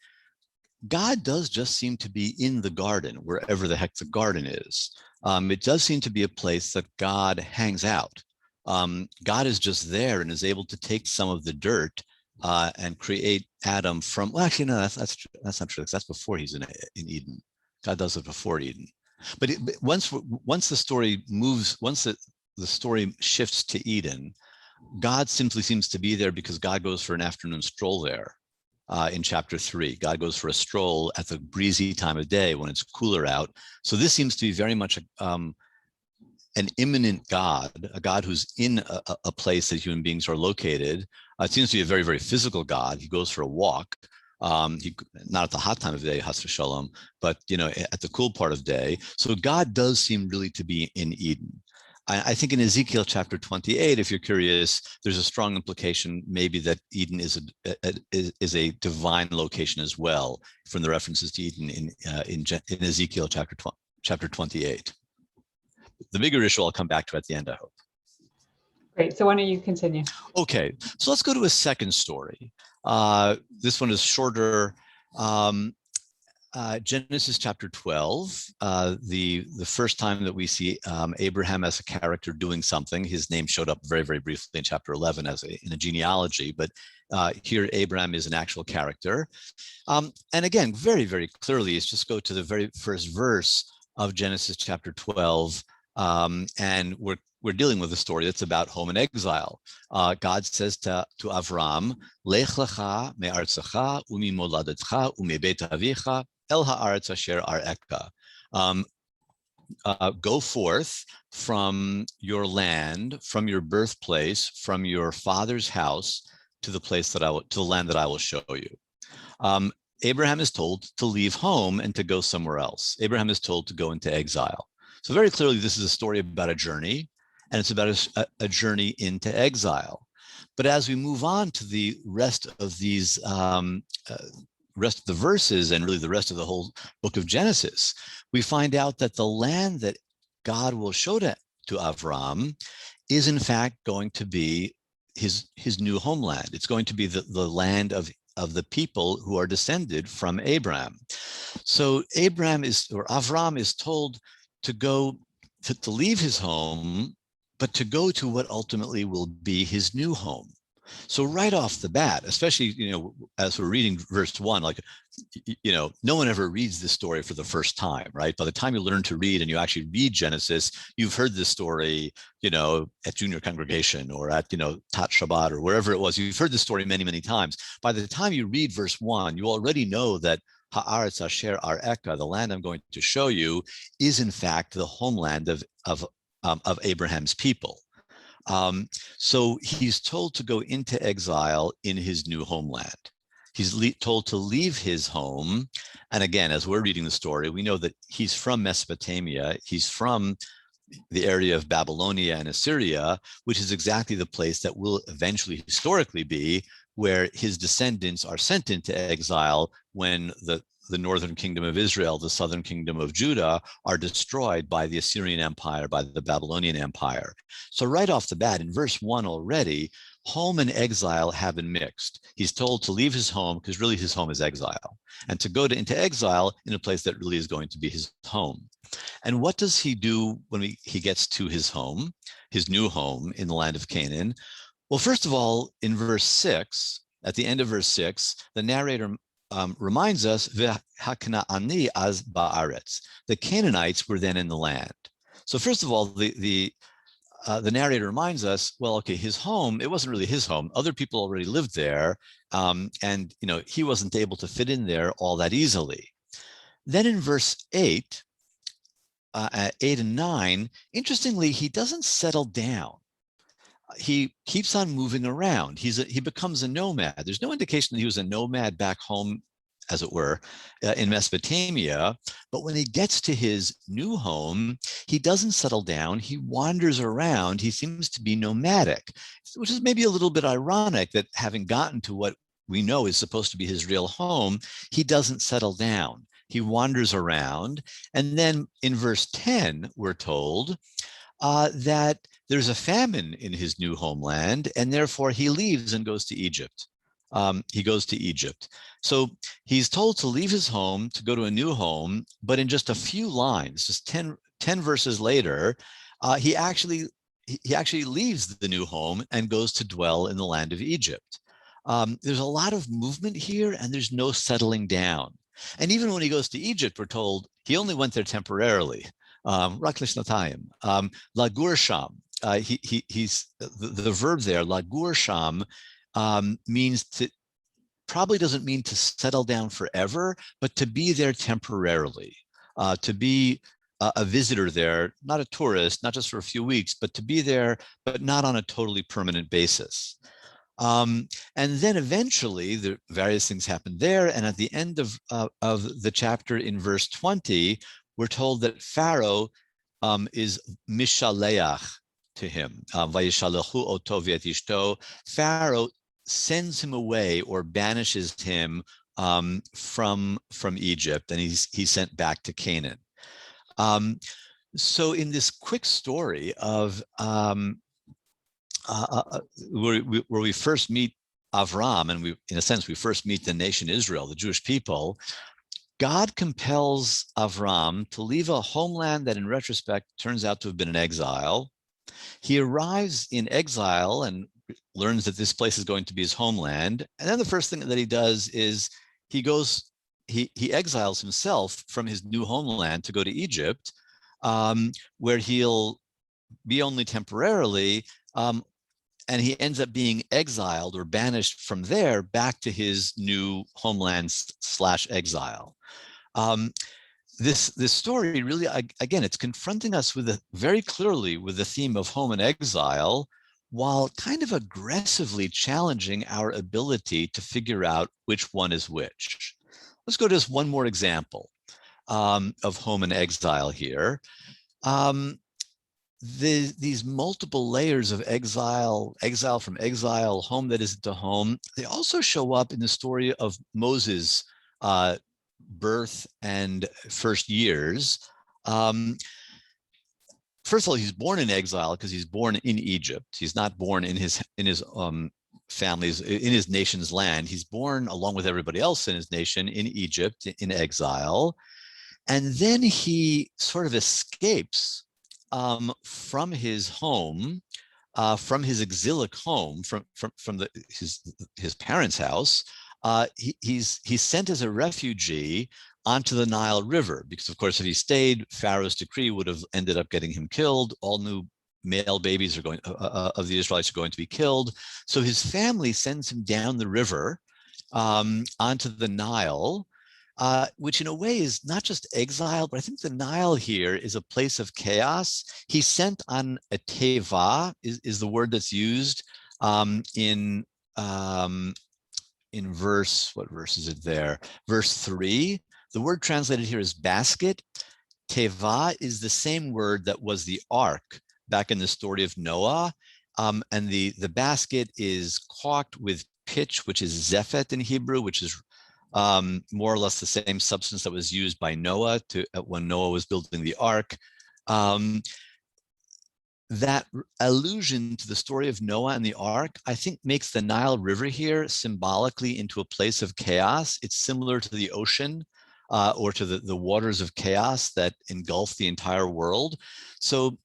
God does just seem to be in the garden, wherever the heck the garden is. It does seem to be a place that God hangs out. God is just there and is able to take some of the dirt and create Adam from, well, actually, no, that's not true, because that's before he's in Eden. God does it before Eden. But once the story moves, once the story shifts to Eden, God simply seems to be there because God goes for an afternoon stroll there. In chapter 3, God goes for a stroll at the breezy time of day when it's cooler out. So this seems to be very much an immanent God, a God who's in a place that human beings are located. It seems to be a very, very physical God. He goes for a walk, not at the hot time of day, Has v'shalom, but at the cool part of day. So God does seem really to be in Eden. I think in Ezekiel chapter 28, if you're curious, there's a strong implication maybe that Eden is a divine location as well, from the references to Eden in Ezekiel chapter 28. The bigger issue I'll come back to at the end, I hope. Great. So why don't you continue? Okay, so let's go to a second story. This one is shorter. Genesis chapter 12, the first time that we see Abraham as a character doing something. His name showed up very, very briefly in chapter 11 in a genealogy, but here Abraham is an actual character. And again, very, very clearly, let's just go to the very first verse of Genesis chapter 12, and we're dealing with a story that's about home and exile. God says to Avram, Lech lecha me'artzecha u'mimoladetcha u'mebeit avicha El ha'aretz asher ar'eka. Go forth from your land, from your birthplace, from your father's house to the land that I will show you. Abraham is told to leave home and to go somewhere else. Abraham is told to go into exile. So very clearly, this is a story about a journey, and it's about a journey into exile. But as we move on to the rest of these rest of the verses and really the rest of the whole book of Genesis, we find out that the land that God will show to Avram is in fact going to be his new homeland. It's going to be the land of the people who are descended from Abraham. So Avram is told to go to leave his home, but to go to what ultimately will be his new home. So right off the bat, especially, as we're reading verse 1, like, no one ever reads this story for the first time, right? By the time you learn to read and you actually read Genesis, you've heard this story, at junior congregation or at, Tat Shabbat or wherever it was. You've heard this story many, many times. By the time you read verse 1, you already know that Ha'aretz Asher Ar'eka, the land I'm going to show you, is in fact the homeland of Abraham's people. So he's told to go into exile in his new homeland. He's told to leave his home. And again, as we're reading the story, we know that he's from Mesopotamia. He's from the area of Babylonia and Assyria, which is exactly the place that will eventually historically be where his descendants are sent into exile when the northern kingdom of Israel, the southern kingdom of Judah, are destroyed by the Assyrian Empire, by the Babylonian Empire. So right off the bat, in verse 1 already, home and exile have been mixed. He's told to leave his home, because really his home is exile, and to go into exile in a place that really is going to be his home. And what does he do when he gets to his home, his new home in the land of Canaan? Well, first of all, in verse 6, at the end of verse 6, the narrator reminds us, V'hakna'ani az ba'aretz. The Canaanites were then in the land. So first of all, the narrator reminds us, well, okay, his home, it wasn't really his home. Other people already lived there, and he wasn't able to fit in there all that easily. Then in verse 8, 8 and 9, interestingly, he doesn't settle down. He keeps on moving around. He becomes a nomad. There's no indication that he was a nomad back home, as it were, in Mesopotamia. But when he gets to his new home, he doesn't settle down. He wanders around. He seems to be nomadic, which is maybe a little bit ironic that having gotten to what we know is supposed to be his real home, he doesn't settle down. He wanders around. And then in verse 10, we're told that there's a famine in his new homeland, and therefore he leaves and goes to Egypt. He goes to Egypt. So he's told to leave his home to go to a new home, but in just a few lines, just 10 verses later, he actually leaves the new home and goes to dwell in the land of Egypt. There's a lot of movement here, and there's no settling down. And even when he goes to Egypt, we're told he only went there temporarily. Rak lishnatayim. Lagur sham. He's the verb there, lagur sham, means to, probably doesn't mean to settle down forever, but to be there temporarily, to be a visitor there, not a tourist, not just for a few weeks, but to be there, but not on a totally permanent basis. And then eventually the various things happen there. And at the end of the chapter in verse 20, we're told that Pharaoh is mishaleach to him. Vayishalechu oto v'et ishto. Pharaoh sends him away or banishes him from Egypt, and he's sent back to Canaan. So in this quick story of where we first meet Avram, and in a sense, we first meet the nation Israel, the Jewish people, God compels Avram to leave a homeland that in retrospect turns out to have been an exile. He arrives in exile and learns that this place is going to be his homeland. And then the first thing that he does is he exiles himself from his new homeland to go to Egypt, where he'll be only temporarily, and he ends up being exiled or banished from there back to his new homeland / exile. This story really, again, it's confronting us with very clearly with the theme of home and exile, while kind of aggressively challenging our ability to figure out which one is which. Let's go to just one more example of home and exile here. These multiple layers of exile from exile, home that isn't a home, they also show up in the story of Moses' birth and first years. First of all, he's born in exile because he's born in Egypt. He's not born in his family's, in his nation's land. He's born along with everybody else in his nation in Egypt in exile. And then he sort of escapes from his home from his exilic home, from his parents' house. He's sent as a refugee onto the Nile River, because of course, if he stayed, Pharaoh's decree would have ended up getting him killed. All new male babies are going of the Israelites are going to be killed. So his family sends him down the river onto the Nile, which in a way is not just exile, but I think the Nile here is a place of chaos. He's sent on a teva, is the word that's used in verse, what verse is it there? Verse 3. The word translated here is basket. Teva is the same word that was the ark back in the story of Noah. And the basket is caulked with pitch, which is zephet in Hebrew, which is more or less the same substance that was used by Noah when Noah was building the ark. That allusion to the story of Noah and the ark, I think, makes the Nile River here symbolically into a place of chaos. It's similar to the ocean or to the waters of chaos that engulf the entire world. So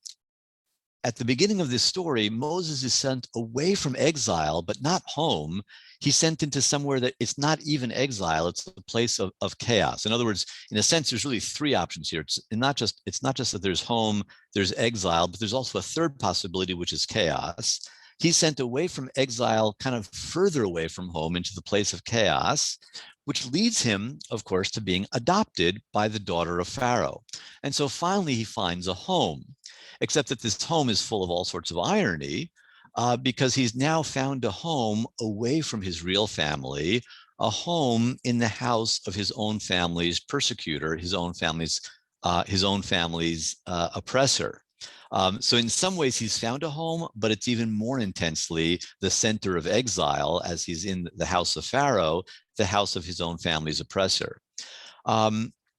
at the beginning of this story, Moses is sent away from exile, but not home. He's sent into somewhere that it's not even exile, it's a place of chaos. In other words, in a sense, there's really three options here. It's not just that there's home, there's exile, but there's also a third possibility, which is chaos. He's sent away from exile, kind of further away from home into the place of chaos, which leads him, of course, to being adopted by the daughter of Pharaoh. And so finally, he finds a home, except that this home is full of all sorts of irony, because he's now found a home away from his real family, a home in the house of his own family's persecutor, his own family's oppressor. So in some ways, he's found a home, but it's even more intensely the center of exile, as he's in the house of Pharaoh, the house of his own family's oppressor.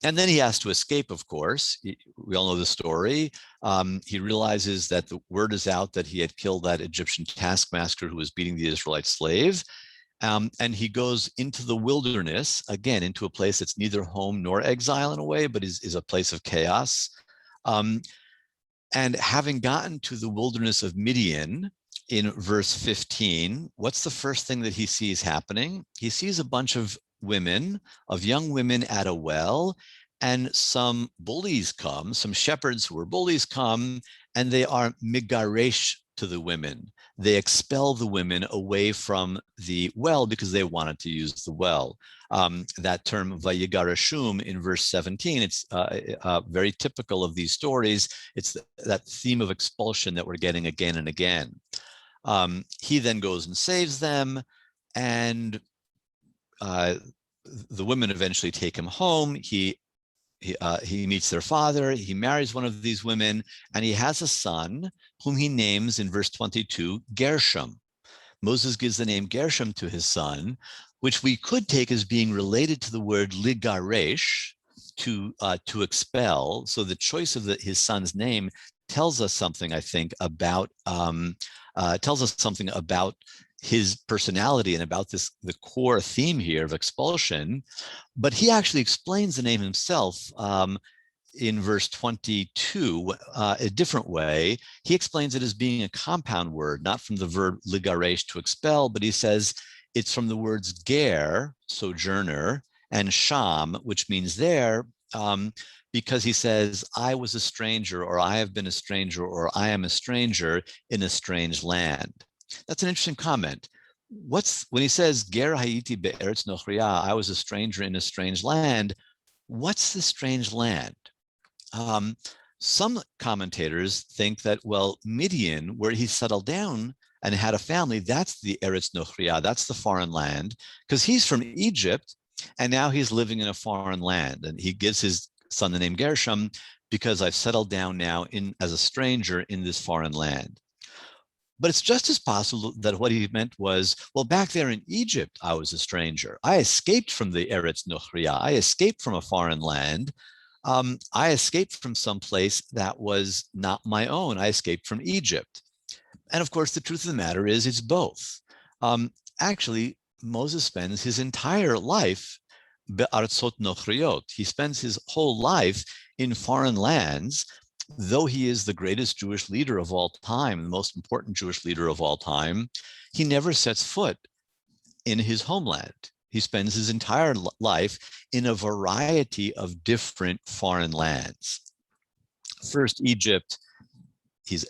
And then he has to escape, of course. We all know the story. He realizes that the word is out that he had killed that Egyptian taskmaster who was beating the Israelite slave. And he goes into the wilderness, again, into a place that's neither home nor exile in a way, but is a place of chaos. And having gotten to the wilderness of Midian in verse 15, what's the first thing that he sees happening? He sees a bunch of young women at a well, and some bullies come, some shepherds who are bullies come, and they are migaresh to the women. They expel the women away from the well because they wanted to use the well. That term vayigarashum in verse 17, it's very typical of these stories. It's that theme of expulsion that we're getting again and again. He then goes and saves them, and the women eventually take him home. He meets their father. He marries one of these women, and he has a son whom he names in verse 22 Gershom. Moses gives the name Gershom to his son, which we could take as being related to the word ligaresh, to expel. So the choice of his son's name tells us something, I think, about his personality and about the core theme here of expulsion. But he actually explains the name himself in verse 22 a different way. He explains it as being a compound word, not from the verb ligaresh, to expel, but he says it's from the words ger, sojourner, and sham, which means there, because he says, I was a stranger, or I have been a stranger, or I am a stranger in a strange land. That's an interesting comment. When he says, Ger hayiti be'eretz nochriya, I was a stranger in a strange land, what's the strange land? Some commentators think that, well, Midian, where he settled down and had a family, that's the Eretz Nochriya, that's the foreign land, because he's from Egypt, and now he's living in a foreign land. And he gives his son the name Gershom, because I've settled down now as a stranger in this foreign land. But it's just as possible that what he meant was, well, back there in Egypt, I was a stranger. I escaped from the Eretz Nochriya. I escaped from a foreign land. I escaped from some place that was not my own. I escaped from Egypt. And of course, the truth of the matter is it's both. Actually, Moses spends his entire life be'artzot nochriyot. He spends his whole life in foreign lands. though he is the greatest Jewish leader of all time, the most important Jewish leader of all time, he never sets foot in his homeland. He spends his entire life in a variety of different foreign lands. First, Egypt. He's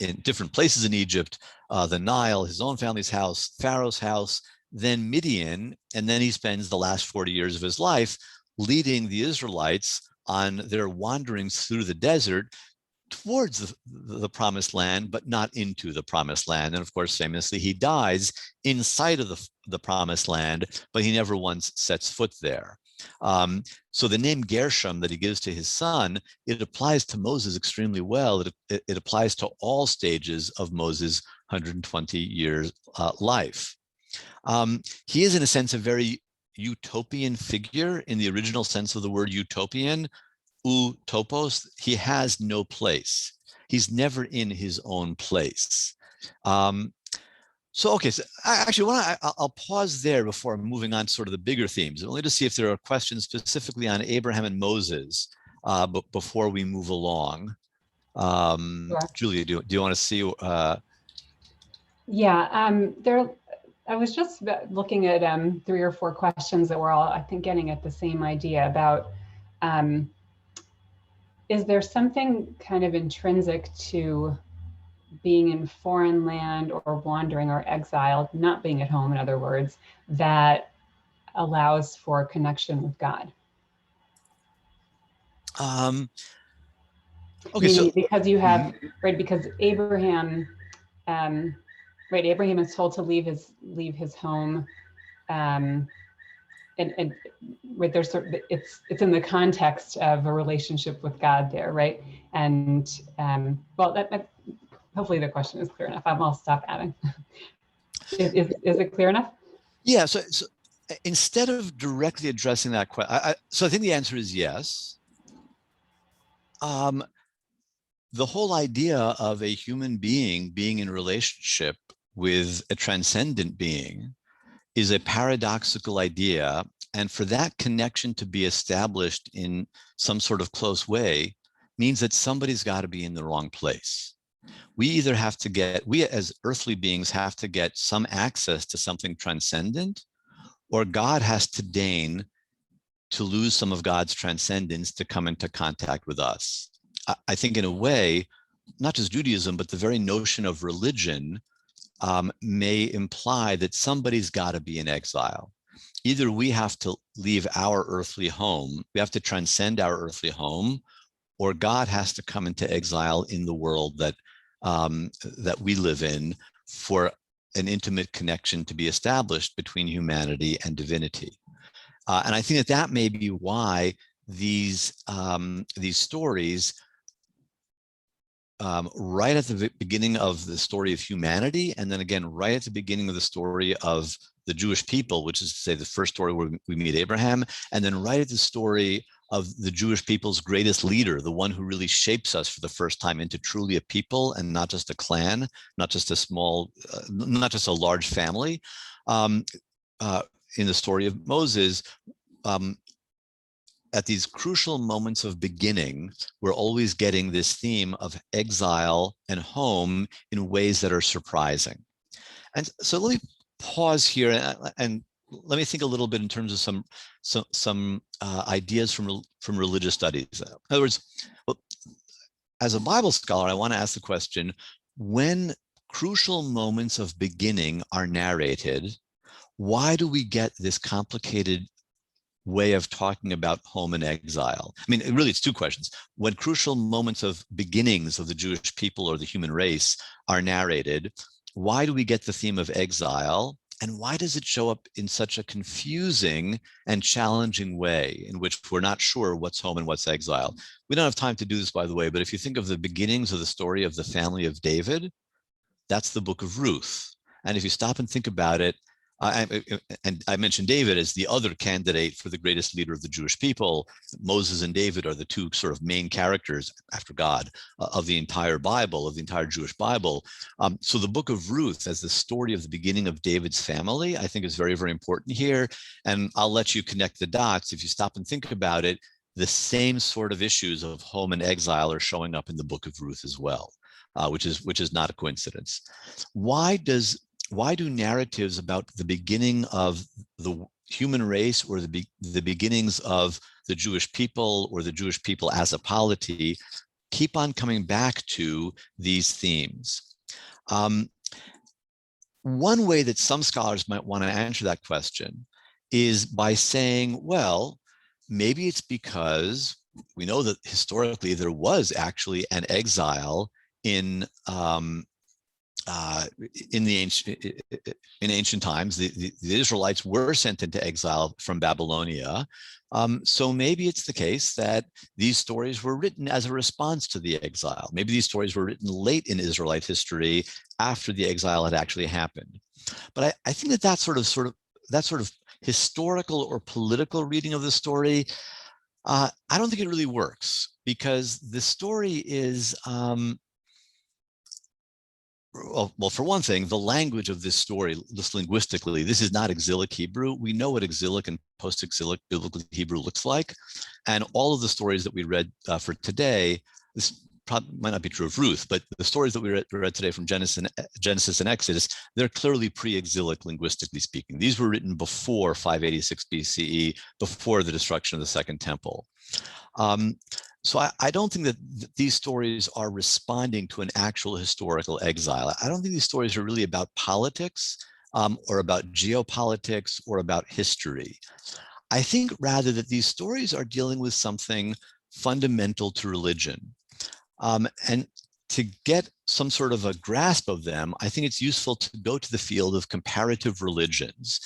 in different places in Egypt, the Nile, his own family's house, Pharaoh's house, then Midian, and then he spends the last 40 years of his life leading the Israelites on their wanderings through the desert towards the promised land, but not into the promised land. And of course, famously, he dies inside of the promised land, but he never once sets foot there. So the name Gershom that he gives to his son, it applies to Moses extremely well. It applies to all stages of Moses' 120 years life. He is, in a sense, a very utopian figure in the original sense of the word utopian. Utopos, he has no place. He's never in his own place. So actually, I'll pause there before moving on to sort of the bigger themes, only to see if there are questions specifically on Abraham and Moses, but before we move along. Sure. Julia, do you want to see? I was just looking at 3 or 4 questions that were all, I think, getting at the same idea about, is there something kind of intrinsic to being in foreign land or wandering or exiled, not being at home, in other words, that allows for connection with God? So because you have, right, because Abraham, Abraham is told to leave his home, and right, there's sort of, it's in the context of a relationship with God there, right? And well, that hopefully the question is clear enough. I'll stop adding. Is it clear enough? Yeah. So instead of directly addressing that question, so I think the answer is yes. The whole idea of a human being being in relationship with a transcendent being is a paradoxical idea. And for that connection to be established in some sort of close way means that somebody's got to be in the wrong place. We either have to we as earthly beings have to get some access to something transcendent, or God has to deign to lose some of God's transcendence to come into contact with us. I think in a way, not just Judaism, but the very notion of religion may imply that somebody's got to be in exile. Either we have to leave our earthly home, we have to transcend our earthly home, or God has to come into exile in the world that we live in for an intimate connection to be established between humanity and divinity. And I think that may be why these stories, right at the beginning of the story of humanity, and then again right at the beginning of the story of the Jewish people, which is to say the first story where we meet Abraham, and then right at the story of the Jewish people's greatest leader, the one who really shapes us for the first time into truly a people and not just a clan, not just a small, not just a large family. In the story of Moses, at these crucial moments of beginning, we're always getting this theme of exile and home in ways that are surprising. And so let me pause here and let me think a little bit in terms of some ideas from religious studies. In other words, well, as a Bible scholar, I want to ask the question: when crucial moments of beginning are narrated, why do we get this complicated way of talking about home and exile? I mean, really, it's 2 questions. When crucial moments of beginnings of the Jewish people or the human race are narrated, why do we get the theme of exile? And why does it show up in such a confusing and challenging way in which we're not sure what's home and what's exile? We don't have time to do this, by the way, but if you think of the beginnings of the story of the family of David, that's the book of Ruth. And if you stop and think about it, and I mentioned David as the other candidate for the greatest leader of the Jewish people. Moses and David are the 2 sort of main characters after God of the entire Bible, of the entire Jewish Bible. So the book of Ruth as the story of the beginning of David's family, I think is very, very important here. And I'll let you connect the dots. If you stop and think about it, the same sort of issues of home and exile are showing up in the book of Ruth as well, which is not a coincidence. Why do narratives about the beginning of the human race, or the beginnings of the Jewish people, or the Jewish people as a polity, keep on coming back to these themes? One way that some scholars might want to answer that question is by saying, well, maybe it's because we know that historically there was actually an exile in ancient times. The Israelites were sent into exile from Babylonia. So maybe it's the case that these stories were written as a response to the exile. Maybe these stories were written late in Israelite history after the exile had actually happened. But I think that sort of historical or political reading of the story, I don't think it really works, because the story is, well, for one thing, the language of this story, just linguistically, this is not exilic Hebrew. We know what exilic and post-exilic biblical Hebrew looks like. And all of the stories that we read for today, this probably might not be true of Ruth, but the stories that we read today from Genesis and Exodus, they're clearly pre-exilic linguistically speaking. These were written before 586 BCE, before the destruction of the Second Temple. So I don't think that these stories are responding to an actual historical exile. I don't think these stories are really about politics, or about geopolitics, or about history. I think rather that these stories are dealing with something fundamental to religion. And to get some sort of a grasp of them, I think it's useful to go to the field of comparative religions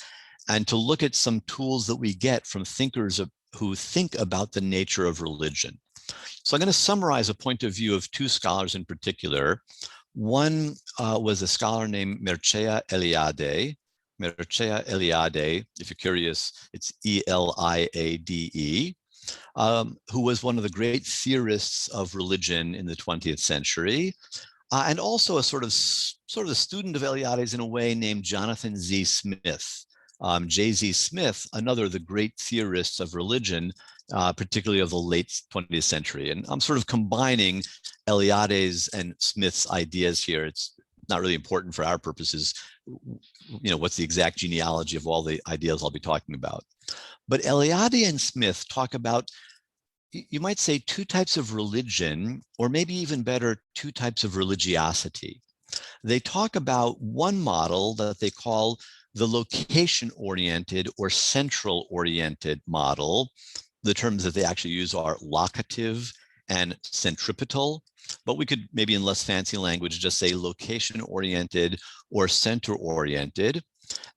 and to look at some tools that we get from thinkers who think about the nature of religion. So I'm going to summarize a point of view of two scholars in particular. One was a scholar named Mircea Eliade. Mircea Eliade, if you're curious, it's Eliade, who was one of the great theorists of religion in the 20th century, and also a sort of a student of Eliade's in a way, named Jonathan Z. Smith. J.Z. Smith, another of the great theorists of religion, particularly of the late 20th century. And I'm sort of combining Eliade's and Smith's ideas here. It's not really important for our purposes, what's the exact genealogy of all the ideas I'll be talking about. But Eliade and Smith talk about, you might say, two types of religion, or maybe even better, two types of religiosity. They talk about one model that they call the location-oriented or central-oriented model. The terms that they actually use are locative and centripetal, but we could maybe in less fancy language just say location-oriented or center-oriented.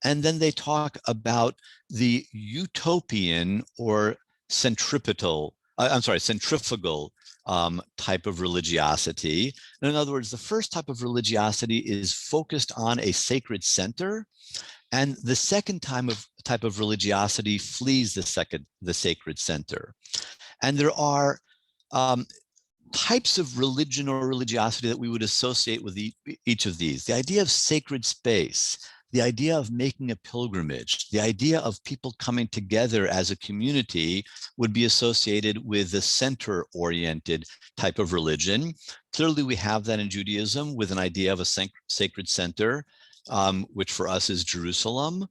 And then they talk about the utopian or centrifugal type of religiosity. And in other words, the first type of religiosity is focused on a sacred center, and the second type of religiosity flees the sacred center. And there are types of religion or religiosity that we would associate with each of these. The idea of sacred space, the idea of making a pilgrimage, the idea of people coming together as a community would be associated with the center-oriented type of religion. Clearly, we have that in Judaism with an idea of a sacred center, which for us is Jerusalem.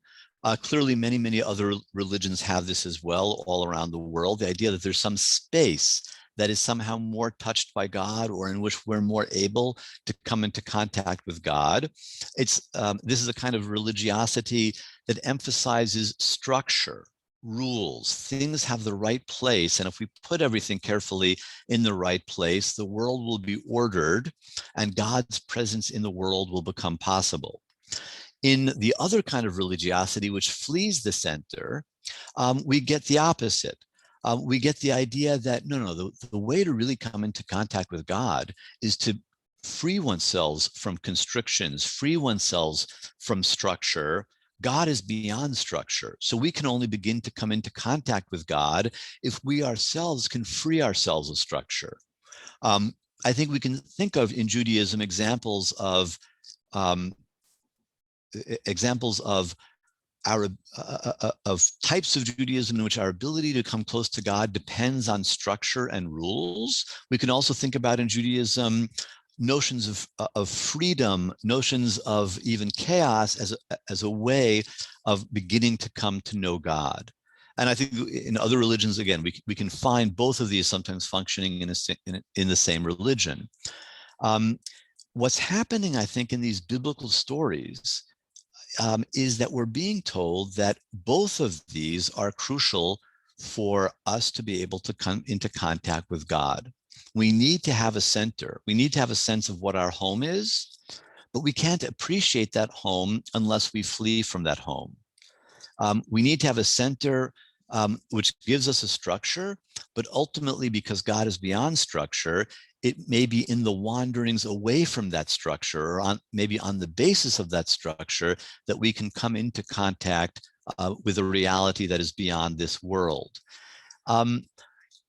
Clearly, many other religions have this as well all around the world, the idea that there's some space that is somehow more touched by God, or in which we're more able to come into contact with God. This is a kind of religiosity that emphasizes structure, rules. Things have the right place, and if we put everything carefully in the right place, the world will be ordered, and God's presence in the world will become possible. In the other kind of religiosity, which flees the center, we get the opposite. We get the idea that the way to really come into contact with God is to free oneself from constrictions, free oneself from structure. God is beyond structure. So we can only begin to come into contact with God if we ourselves can free ourselves of structure. I think we can think of in Judaism examples of of types of Judaism in which our ability to come close to God depends on structure and rules. We can also think about in Judaism notions of freedom, notions of even chaos as a way of beginning to come to know God. And I think in other religions, again, we can find both of these sometimes functioning in the same religion. What's happening, I think, in these biblical stories is that we're being told that both of these are crucial for us to be able to come into contact with God. We need to have a center. We need to have a sense of what our home is, but we can't appreciate that home unless we flee from that home. We need to have a center which gives us a structure, but ultimately, because God is beyond structure, it may be in the wanderings away from that structure, or maybe on the basis of that structure, that we can come into contact with a reality that is beyond this world.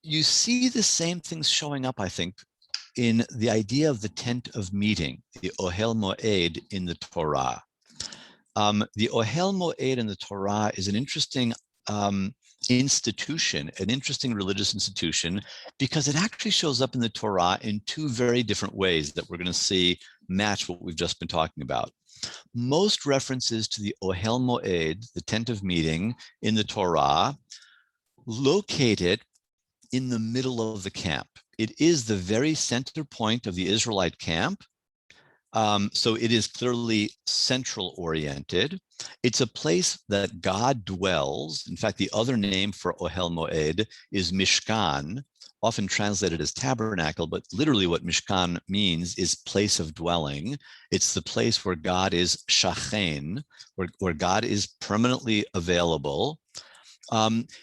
You see the same things showing up, I think, in the idea of the tent of meeting, the Ohel Moed in the Torah. The Ohel Moed in the Torah is an interesting institution, an interesting religious institution, because it actually shows up in the Torah in two very different ways that we're going to see match what we've just been talking about. Most references to the Ohel Moed, the tent of meeting in the Torah, locate it in the middle of the camp. It is the very center point of the Israelite camp. So it is clearly central oriented. It's a place that God dwells. In fact, the other name for Ohel Moed is Mishkan, often translated as tabernacle, but literally what Mishkan means is place of dwelling. It's the place where God is shachen, where God is permanently available.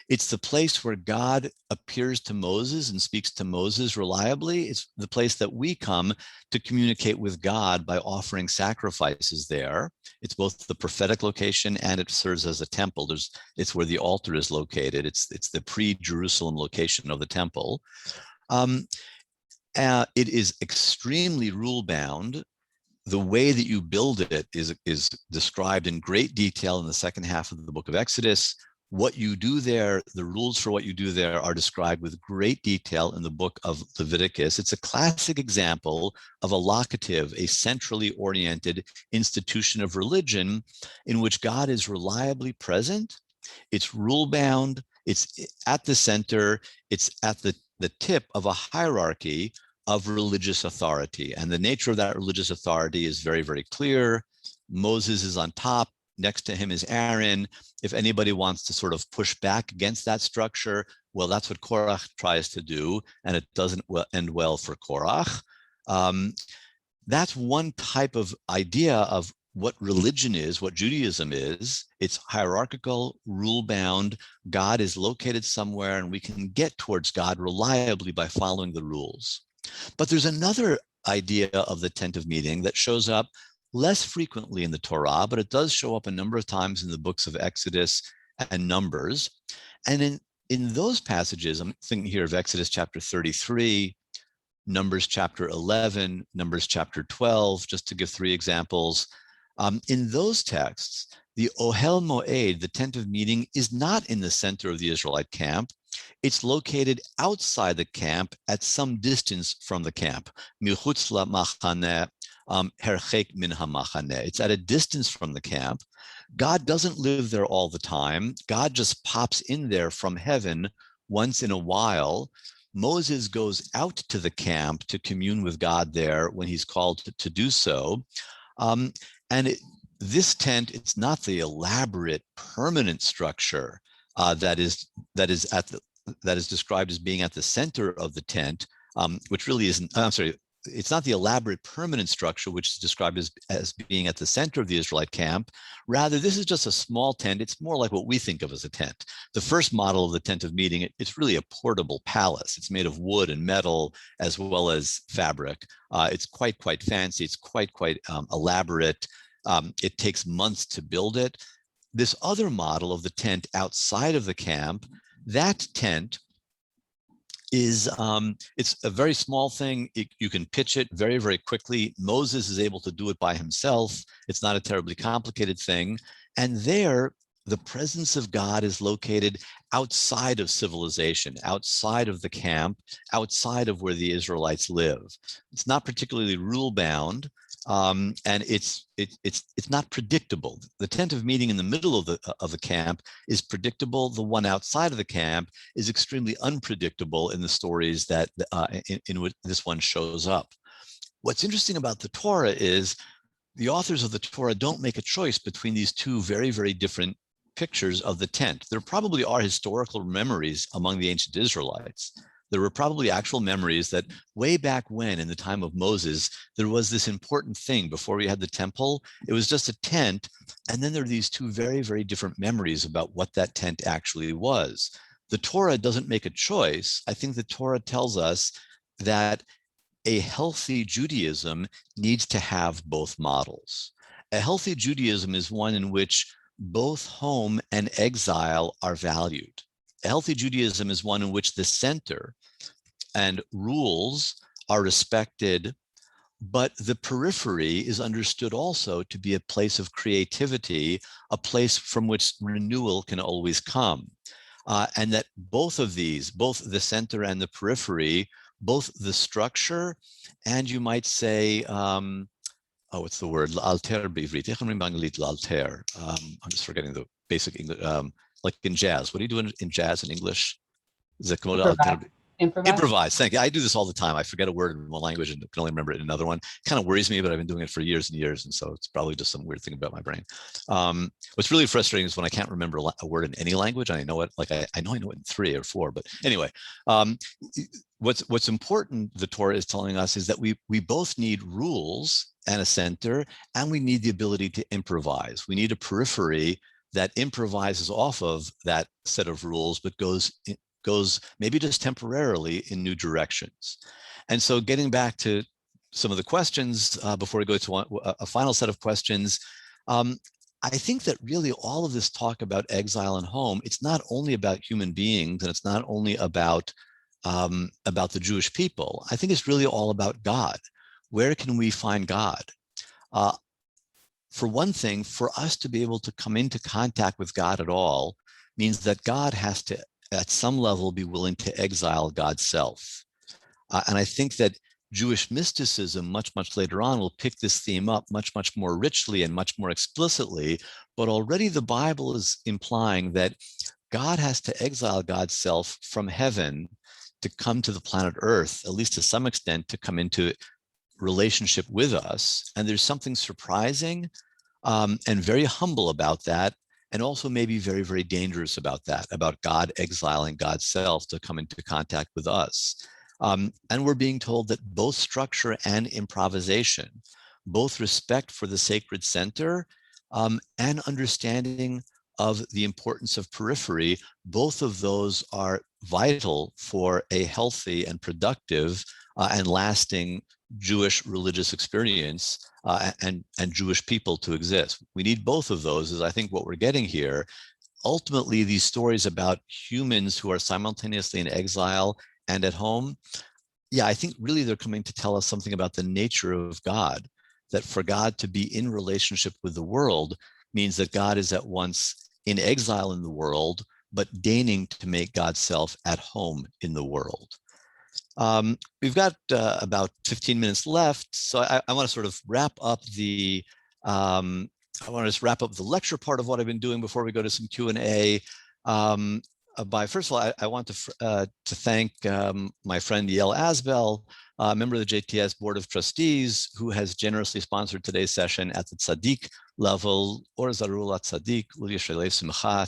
It's the place where God appears to Moses and speaks to Moses reliably. It's the place that we come to communicate with God by offering sacrifices there. It's both the prophetic location and it serves as a temple. It's where the altar is located. It's the pre-Jerusalem location of the temple. It is extremely rule-bound. The way that you build it is described in great detail in the second half of the book of Exodus. What you do there, the rules for what you do there are described with great detail in the book of Leviticus. It's a classic example of a locative, a centrally oriented institution of religion in which God is reliably present. It's rule-bound, it's at the center, it's at the tip of a hierarchy of religious authority. And the nature of that religious authority is very, very clear. Moses is on top. Next to him is Aaron. If anybody wants to sort of push back against that structure, well, that's what Korach tries to do, and it doesn't end well for Korach. That's one type of idea of what religion is, what Judaism is. It's hierarchical, rule-bound. God is located somewhere, and we can get towards God reliably by following the rules. But there's another idea of the tent of meeting that shows up less frequently in the Torah, but it does show up a number of times in the books of Exodus and Numbers. And in those passages, I'm thinking here of Exodus chapter 33, Numbers chapter 11, Numbers chapter 12, just to give three examples. In those texts, the Ohel Moed, the tent of meeting, is not in the center of the Israelite camp. It's located outside the camp at some distance from the camp. Michutz la'machaneh, herchek min hamachaneh. It's at a distance from the camp. God doesn't live there all the time. God just pops in there from heaven once in a while. Moses goes out to the camp to commune with God there when he's called to do so. This tent, it's not the elaborate permanent structure that is described as being at the center of the tent, which really isn't. I'm sorry. It's not the elaborate permanent structure which is described as being at the center of the Israelite camp. Rather, this is just a small tent. It's more like what we think of as a tent. The first model of the tent of meeting, it's really a portable palace. It's made of wood and metal as well as fabric. It's quite fancy. It's quite elaborate. It takes months to build it. This other model of the tent outside of the camp, that tent is it's a very small thing. You can pitch it very, very quickly. Moses is able to do it by himself. It's not a terribly complicated thing. And there, the presence of God is located outside of civilization, outside of the camp, outside of where the Israelites live. It's not particularly rule-bound, and it's not predictable. The tent of meeting in the middle of the camp is predictable. The one outside of the camp is extremely unpredictable in the stories that in which this one shows up. What's interesting about the Torah is the authors of the Torah don't make a choice between these two very, very different pictures of the tent. There probably are historical memories among the ancient Israelites. There were probably actual memories that way back when, in the time of Moses, there was this important thing before we had the temple. It was just a tent. And then there are these two very, very different memories about what that tent actually was. The Torah doesn't make a choice. I think the Torah tells us that a healthy Judaism needs to have both models. A healthy Judaism is one in which both home and exile are valued. A healthy Judaism is one in which the center and rules are respected, but the periphery is understood also to be a place of creativity, a place from which renewal can always come. And that both of these, both the center and the periphery, both the structure and you might say, what's the word? Alter b'ivrit. Alter. I'm just forgetting the basic English. Like in jazz, what do you do in jazz in English? Improvise. Thank you. I do this all the time. I forget a word in one language and can only remember it in another one. Kind of worries me, but I've been doing it for years and years, and so it's probably just some weird thing about my brain. What's really frustrating is when I can't remember a word in any language, and I know it. Like I know it in 3 or 4. But anyway, what's important, the Torah is telling us, is that we both need rules and a center, and we need the ability to improvise. We need a periphery that improvises off of that set of rules, but goes maybe just temporarily in new directions. And so getting back to some of the questions before we go to a final set of questions, I think that really all of this talk about exile and home, it's not only about human beings, and it's not only about the Jewish people. I think it's really all about God. Where can we find God? For one thing, for us to be able to come into contact with God at all means that God has to, at some level, be willing to exile God's self. And I think that Jewish mysticism much later on will pick this theme up much more richly and much more explicitly. But already the Bible is implying that God has to exile God's self from heaven to come to the planet Earth, at least to some extent, to come into relationship with us. And there's something surprising and very humble about that, and also maybe very, very dangerous about that, about God exiling God's self to come into contact with us. And we're being told that both structure and improvisation, both respect for the sacred center and understanding of the importance of periphery, both of those are vital for a healthy and productive and lasting Jewish religious experience and Jewish people to exist. We need both of those, is I think what we're getting here. Ultimately, these stories about humans who are simultaneously in exile and at home, yeah, I think really they're coming to tell us something about the nature of God, that for God to be in relationship with the world means that God is at once in exile in the world, but deigning to make God's self at home in the world. We've got about 15 minutes left, so I want to sort of wrap up the lecture part of what I've been doing before we go to some Q&A. First of all, I want to thank my friend Yael Asbel, member of the JTS Board of Trustees, who has generously sponsored today's session at the Tzaddik level, or Zarul Tzaddik,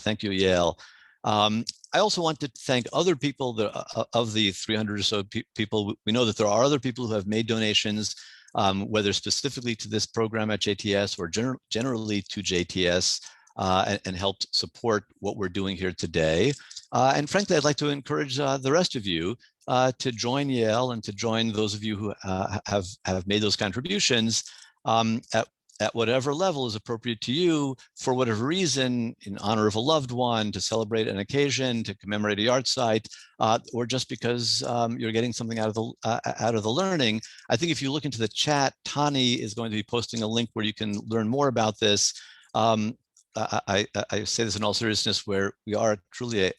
Thank you, Yael. I also want to thank other people of the 300 or so people. We know that there are other people who have made donations, whether specifically to this program at JTS or generally to JTS, and helped support what we're doing here today. And frankly, I'd like to encourage the rest of you to join Yael and to join those of you who have made those contributions at whatever level is appropriate to you, for whatever reason, in honor of a loved one, to celebrate an occasion, to commemorate a yard site, or just because you're getting something out of the learning. I think if you look into the chat, Tani is going to be posting a link where you can learn more about this. I say this in all seriousness, where we are truly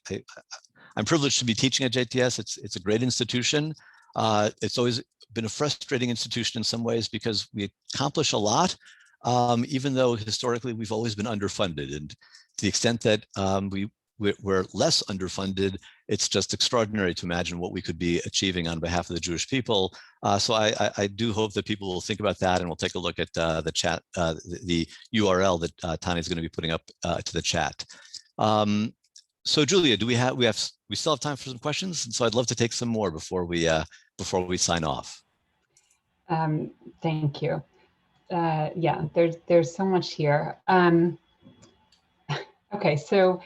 I'm privileged to be teaching at JTS. It's a great institution. It's always been a frustrating institution in some ways because we accomplish a lot, even though historically we've always been underfunded. And to the extent that we're less underfunded, it's just extraordinary to imagine what we could be achieving on behalf of the Jewish people. So I do hope that people will think about that, and we'll take a look at the chat, the URL that Tanya is going to be putting up to the chat. So Julia, we still have time for some questions? And so I'd love to take some more before we sign off. Thank you. Yeah, there's so much here. Okay, so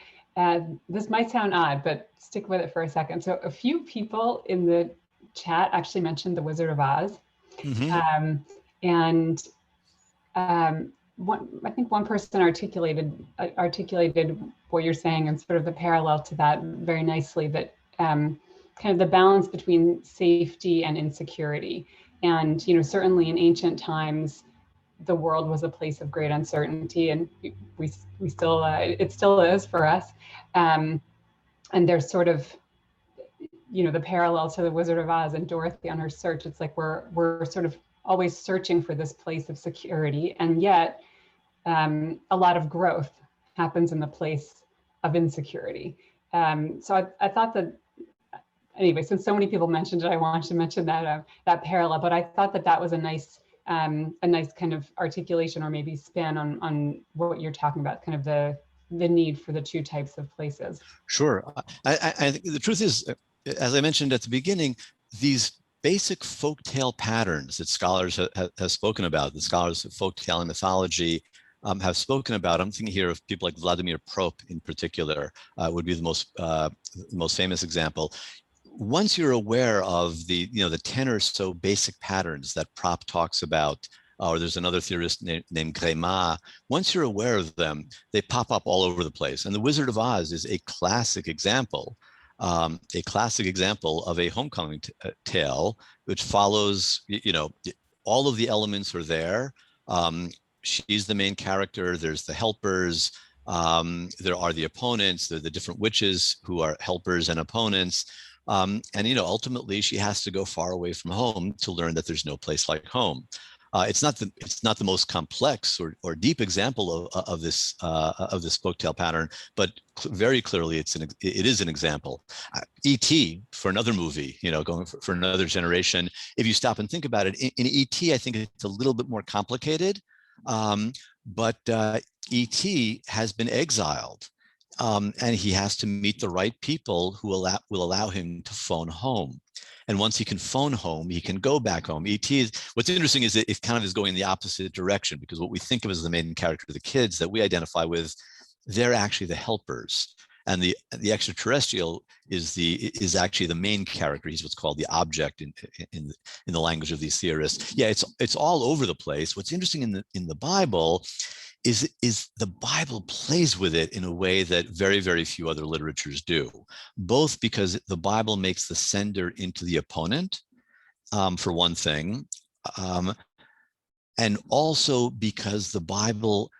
this might sound odd, but stick with it for a second. So a few people in the chat actually mentioned the Wizard of Oz. Mm-hmm. I think one person articulated what you're saying and sort of the parallel to that very nicely, that kind of the balance between safety and insecurity. And, you know, certainly in ancient times, the world was a place of great uncertainty, and we still, it still is for us. And there's sort of, you know, the parallel to the Wizard of Oz and Dorothy on her search. It's like we're sort of always searching for this place of security, and yet a lot of growth happens in the place of insecurity. So I thought that, anyway, since so many people mentioned it, I wanted to mention that that parallel. But I thought that was a nice kind of articulation, or maybe spin on what you're talking about, kind of the need for the two types of places. Sure. I think the truth is, as I mentioned at the beginning, these basic folktale patterns that scholars have spoken about, the scholars of folktale and mythology have spoken about. I'm thinking here of people like Vladimir Prop in particular, would be the most famous example. Once you're aware of the 10 or so basic patterns that Prop talks about, or there's another theorist named Gréma, once you're aware of them, they pop up all over the place. And the Wizard of Oz is a classic example of a homecoming tale, which follows, all of the elements are there. She's the main character. There's the helpers. There are the opponents. There are the different witches who are helpers and opponents. And ultimately, she has to go far away from home to learn that there's no place like home. It's not the most complex or deep example of this folktale pattern, but very clearly it is an example. E.T. for another movie, going for another generation. If you stop and think about it, in E.T. I think it's a little bit more complicated, but E.T. has been exiled. And he has to meet the right people who will allow him to phone home. And once he can phone home, he can go back home. What's interesting is that it kind of is going in the opposite direction, because what we think of as the main character, the kids that we identify with, they're actually the helpers. And the extraterrestrial is actually the main character. He's what's called the object in the language of these theorists. Yeah, it's all over the place. What's interesting in the Bible is the Bible plays with it in a way that very, very few other literatures do, both because the Bible makes the sender into the opponent, for one thing, and also because the Bible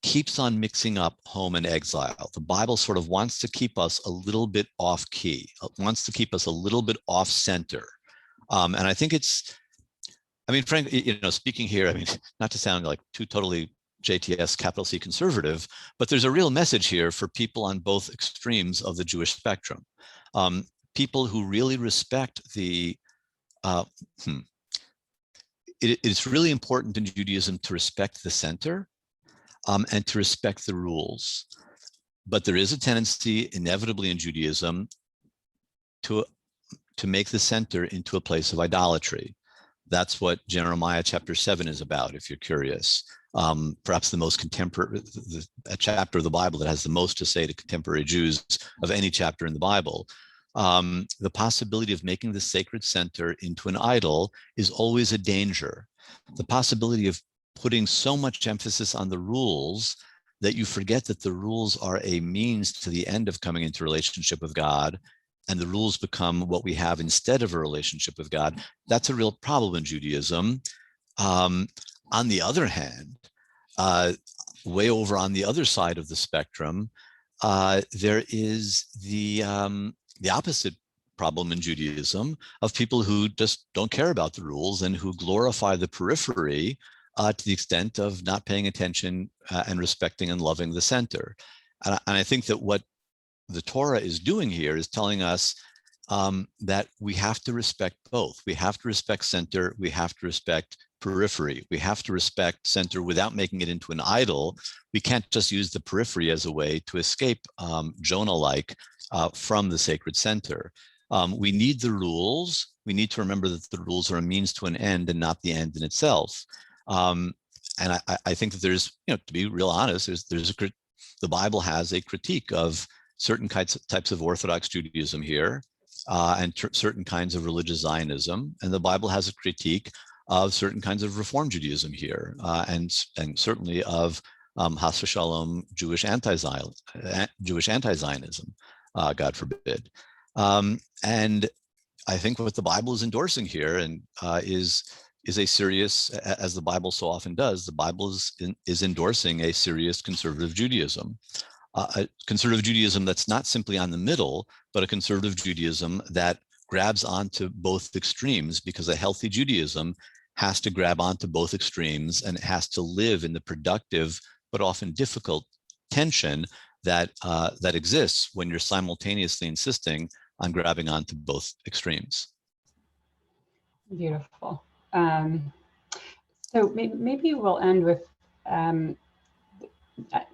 keeps on mixing up home and exile. The Bible sort of wants to keep us a little bit off key, wants to keep us a little bit off center. And I think frankly, speaking here, not to sound like too totally JTS capital C conservative, but there's a real message here for people on both extremes of the Jewish spectrum. People who really respect it's really important in Judaism to respect the center and to respect the rules. But there is a tendency inevitably in Judaism to make the center into a place of idolatry. That's what Jeremiah chapter 7 is about, if you're curious. Perhaps the most contemporary, a chapter of the Bible that has the most to say to contemporary Jews of any chapter in the Bible. The possibility of making the sacred center into an idol is always a danger. The possibility of putting so much emphasis on the rules that you forget that the rules are a means to the end of coming into relationship with God, and the rules become what we have instead of a relationship with God. That's a real problem in Judaism. On the other hand, way over on the other side of the spectrum, there is the opposite problem in Judaism of people who just don't care about the rules and who glorify the periphery to the extent of not paying attention and respecting and loving the center. And I think that what the Torah is doing here is telling us that we have to respect both. We have to respect center, we have to respect periphery. We have to respect center without making it into an idol. We can't just use the periphery as a way to escape Jonah-like from the sacred center. We need the rules. We need to remember that the rules are a means to an end and not the end in itself. And I think that there's, to be real honest, the Bible has a critique of certain types of Orthodox Judaism here, and certain kinds of religious Zionism, and the Bible has a critique of certain kinds of Reform Judaism here, and certainly of Chas v'shalom Jewish anti-Zionism, God forbid. And I think what the Bible is endorsing here and is a serious, as the Bible so often does, the Bible is endorsing a serious conservative Judaism. A conservative Judaism that's not simply on the middle, but a conservative Judaism that grabs onto both extremes, because a healthy Judaism has to grab onto both extremes and it has to live in the productive but often difficult tension that exists when you're simultaneously insisting on grabbing onto both extremes. Beautiful. So maybe we'll end with,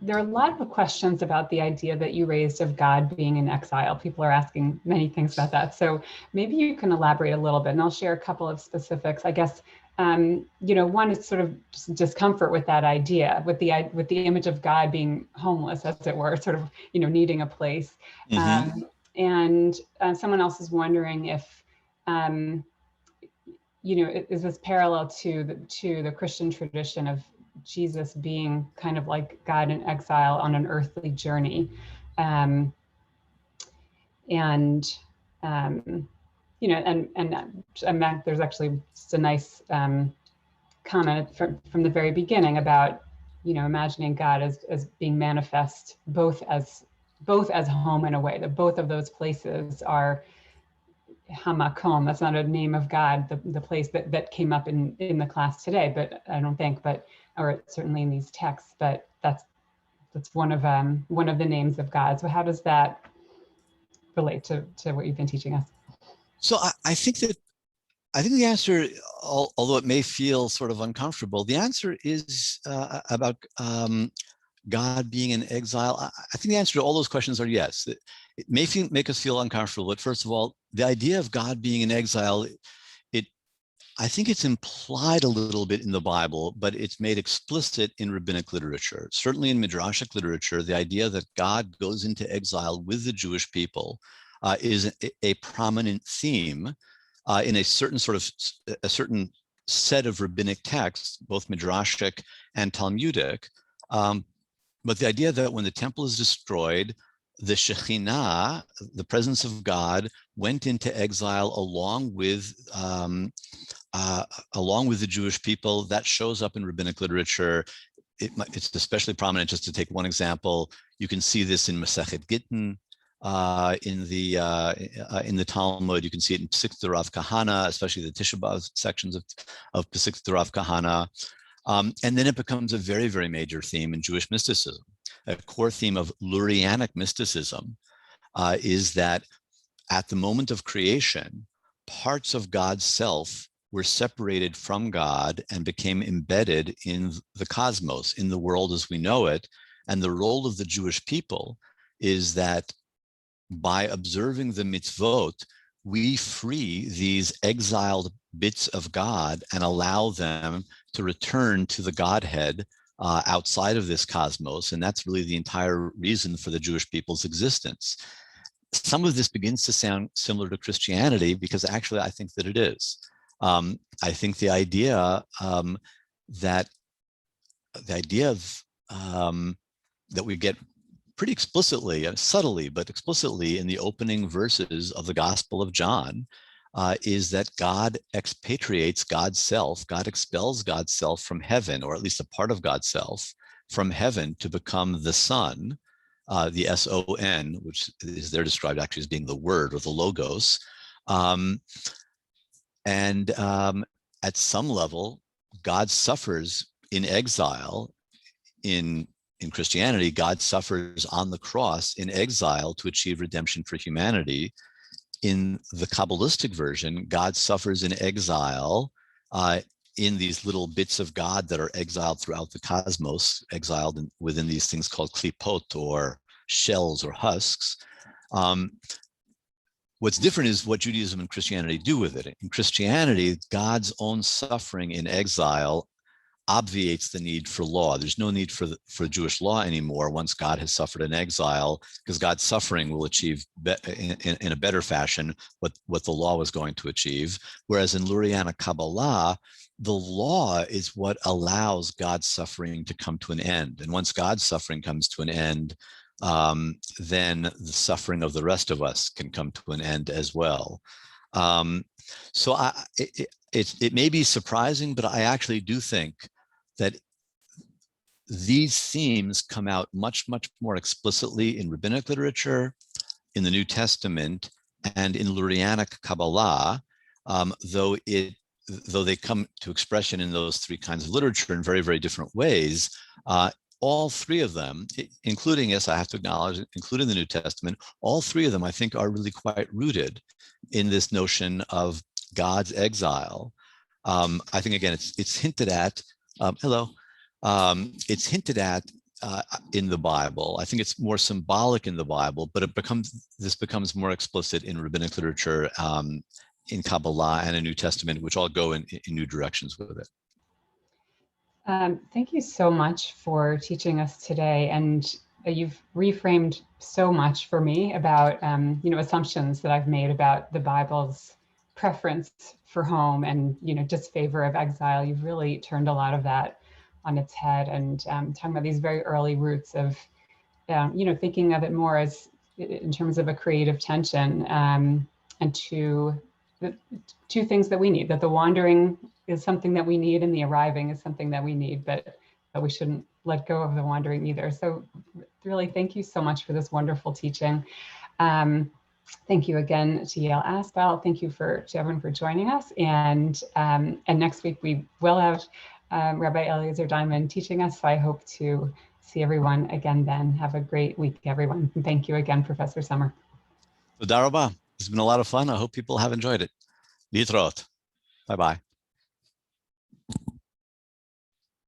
there are a lot of questions about the idea that you raised of God being in exile. People are asking many things about that. So maybe you can elaborate a little bit, and I'll share a couple of specifics. I guess, one is sort of discomfort with that idea, with the image of God being homeless, as it were, sort of, needing a place. Mm-hmm. And someone else is wondering if, is this parallel to the Christian tradition of Jesus being kind of like God in exile on an earthly journey. And there's actually just a nice comment from the very beginning about, imagining God as being manifest both as home in a way, that both of those places are Hamakom. That's not a name of God, the place that came up in the class today, but I don't think, or certainly in these texts, but that's one of the names of God. So how does that relate to what you've been teaching us? So I think the answer, although it may feel sort of uncomfortable, the answer is about God being in exile. I think the answer to all those questions are yes. It may make us feel uncomfortable, but first of all, the idea of God being in exile, I think it's implied a little bit in the Bible, but it's made explicit in rabbinic literature. Certainly in Midrashic literature, the idea that God goes into exile with the Jewish people is a prominent theme in a certain set of rabbinic texts, both Midrashic and Talmudic. But the idea that when the temple is destroyed, the Shekhinah, the presence of God, went into exile along with the Jewish people, that shows up in rabbinic literature. It's especially prominent. Just to take one example, you can see this in Masechet Gittin, in the Talmud. You can see it in Pesach Rav Kahana, especially the Tisha B'Av sections of Pesach Rav Kahana. And then it becomes a very, very major theme in Jewish mysticism. A core theme of Lurianic mysticism is that at the moment of creation, parts of God's self were separated from God and became embedded in the cosmos, in the world as we know it. And the role of the Jewish people is that by observing the mitzvot, we free these exiled bits of God and allow them to return to the Godhead outside of this cosmos. And that's really the entire reason for the Jewish people's existence. Some of this begins to sound similar to Christianity, because actually I think that it is. I think the idea that we get pretty explicitly, subtly, but explicitly in the opening verses of the Gospel of John is that God expatriates God's self. God expels God's self from heaven, or at least a part of God's self, from heaven to become the Son, the S-O-N, which is there described actually as being the Word or the Logos. At some level, God suffers in exile. In Christianity, God suffers on the cross in exile to achieve redemption for humanity. In the Kabbalistic version, God suffers in exile in these little bits of God that are exiled throughout the cosmos, exiled within these things called klipot, or shells or husks. What's different is what Judaism and Christianity do with it. In Christianity, God's own suffering in exile obviates the need for law. There's no need for Jewish law anymore once God has suffered in exile, because God's suffering will achieve in a better fashion what the law was going to achieve. Whereas in Lurianic Kabbalah, the law is what allows God's suffering to come to an end. And once God's suffering comes to an end, then the suffering of the rest of us can come to an end as well. So it may be surprising, but I actually do think that these themes come out much, much more explicitly in rabbinic literature, in the New Testament, and in Lurianic Kabbalah, though they come to expression in those three kinds of literature in very, very different ways. All three of them, including, yes, I have to acknowledge, including the New Testament, all three of them, I think, are really quite rooted in this notion of God's exile. I think, again, it's hinted at, it's hinted at in the Bible. I think it's more symbolic in the Bible, but this becomes more explicit in rabbinic literature, in Kabbalah and in New Testament, which all go in new directions with it. Thank you so much for teaching us today. And you've reframed so much for me about, assumptions that I've made about the Bible's preference for home and, disfavor of exile. You've really turned a lot of that on its head, and talking about these very early roots of, thinking of it more as in terms of a creative tension, and two things that we need, that the wandering is something that we need and the arriving is something that we need, but we shouldn't let go of the wandering either. So really, thank you so much for this wonderful teaching. Thank you again to Yael Aspel. Thank you to everyone for joining us. And next week we will have Rabbi Eliezer Diamond teaching us. So I hope to see everyone again then. Have a great week, everyone. And thank you again, Professor Sommer. Toda rabah. It's been a lot of fun. I hope people have enjoyed it. Litraot. Bye-bye.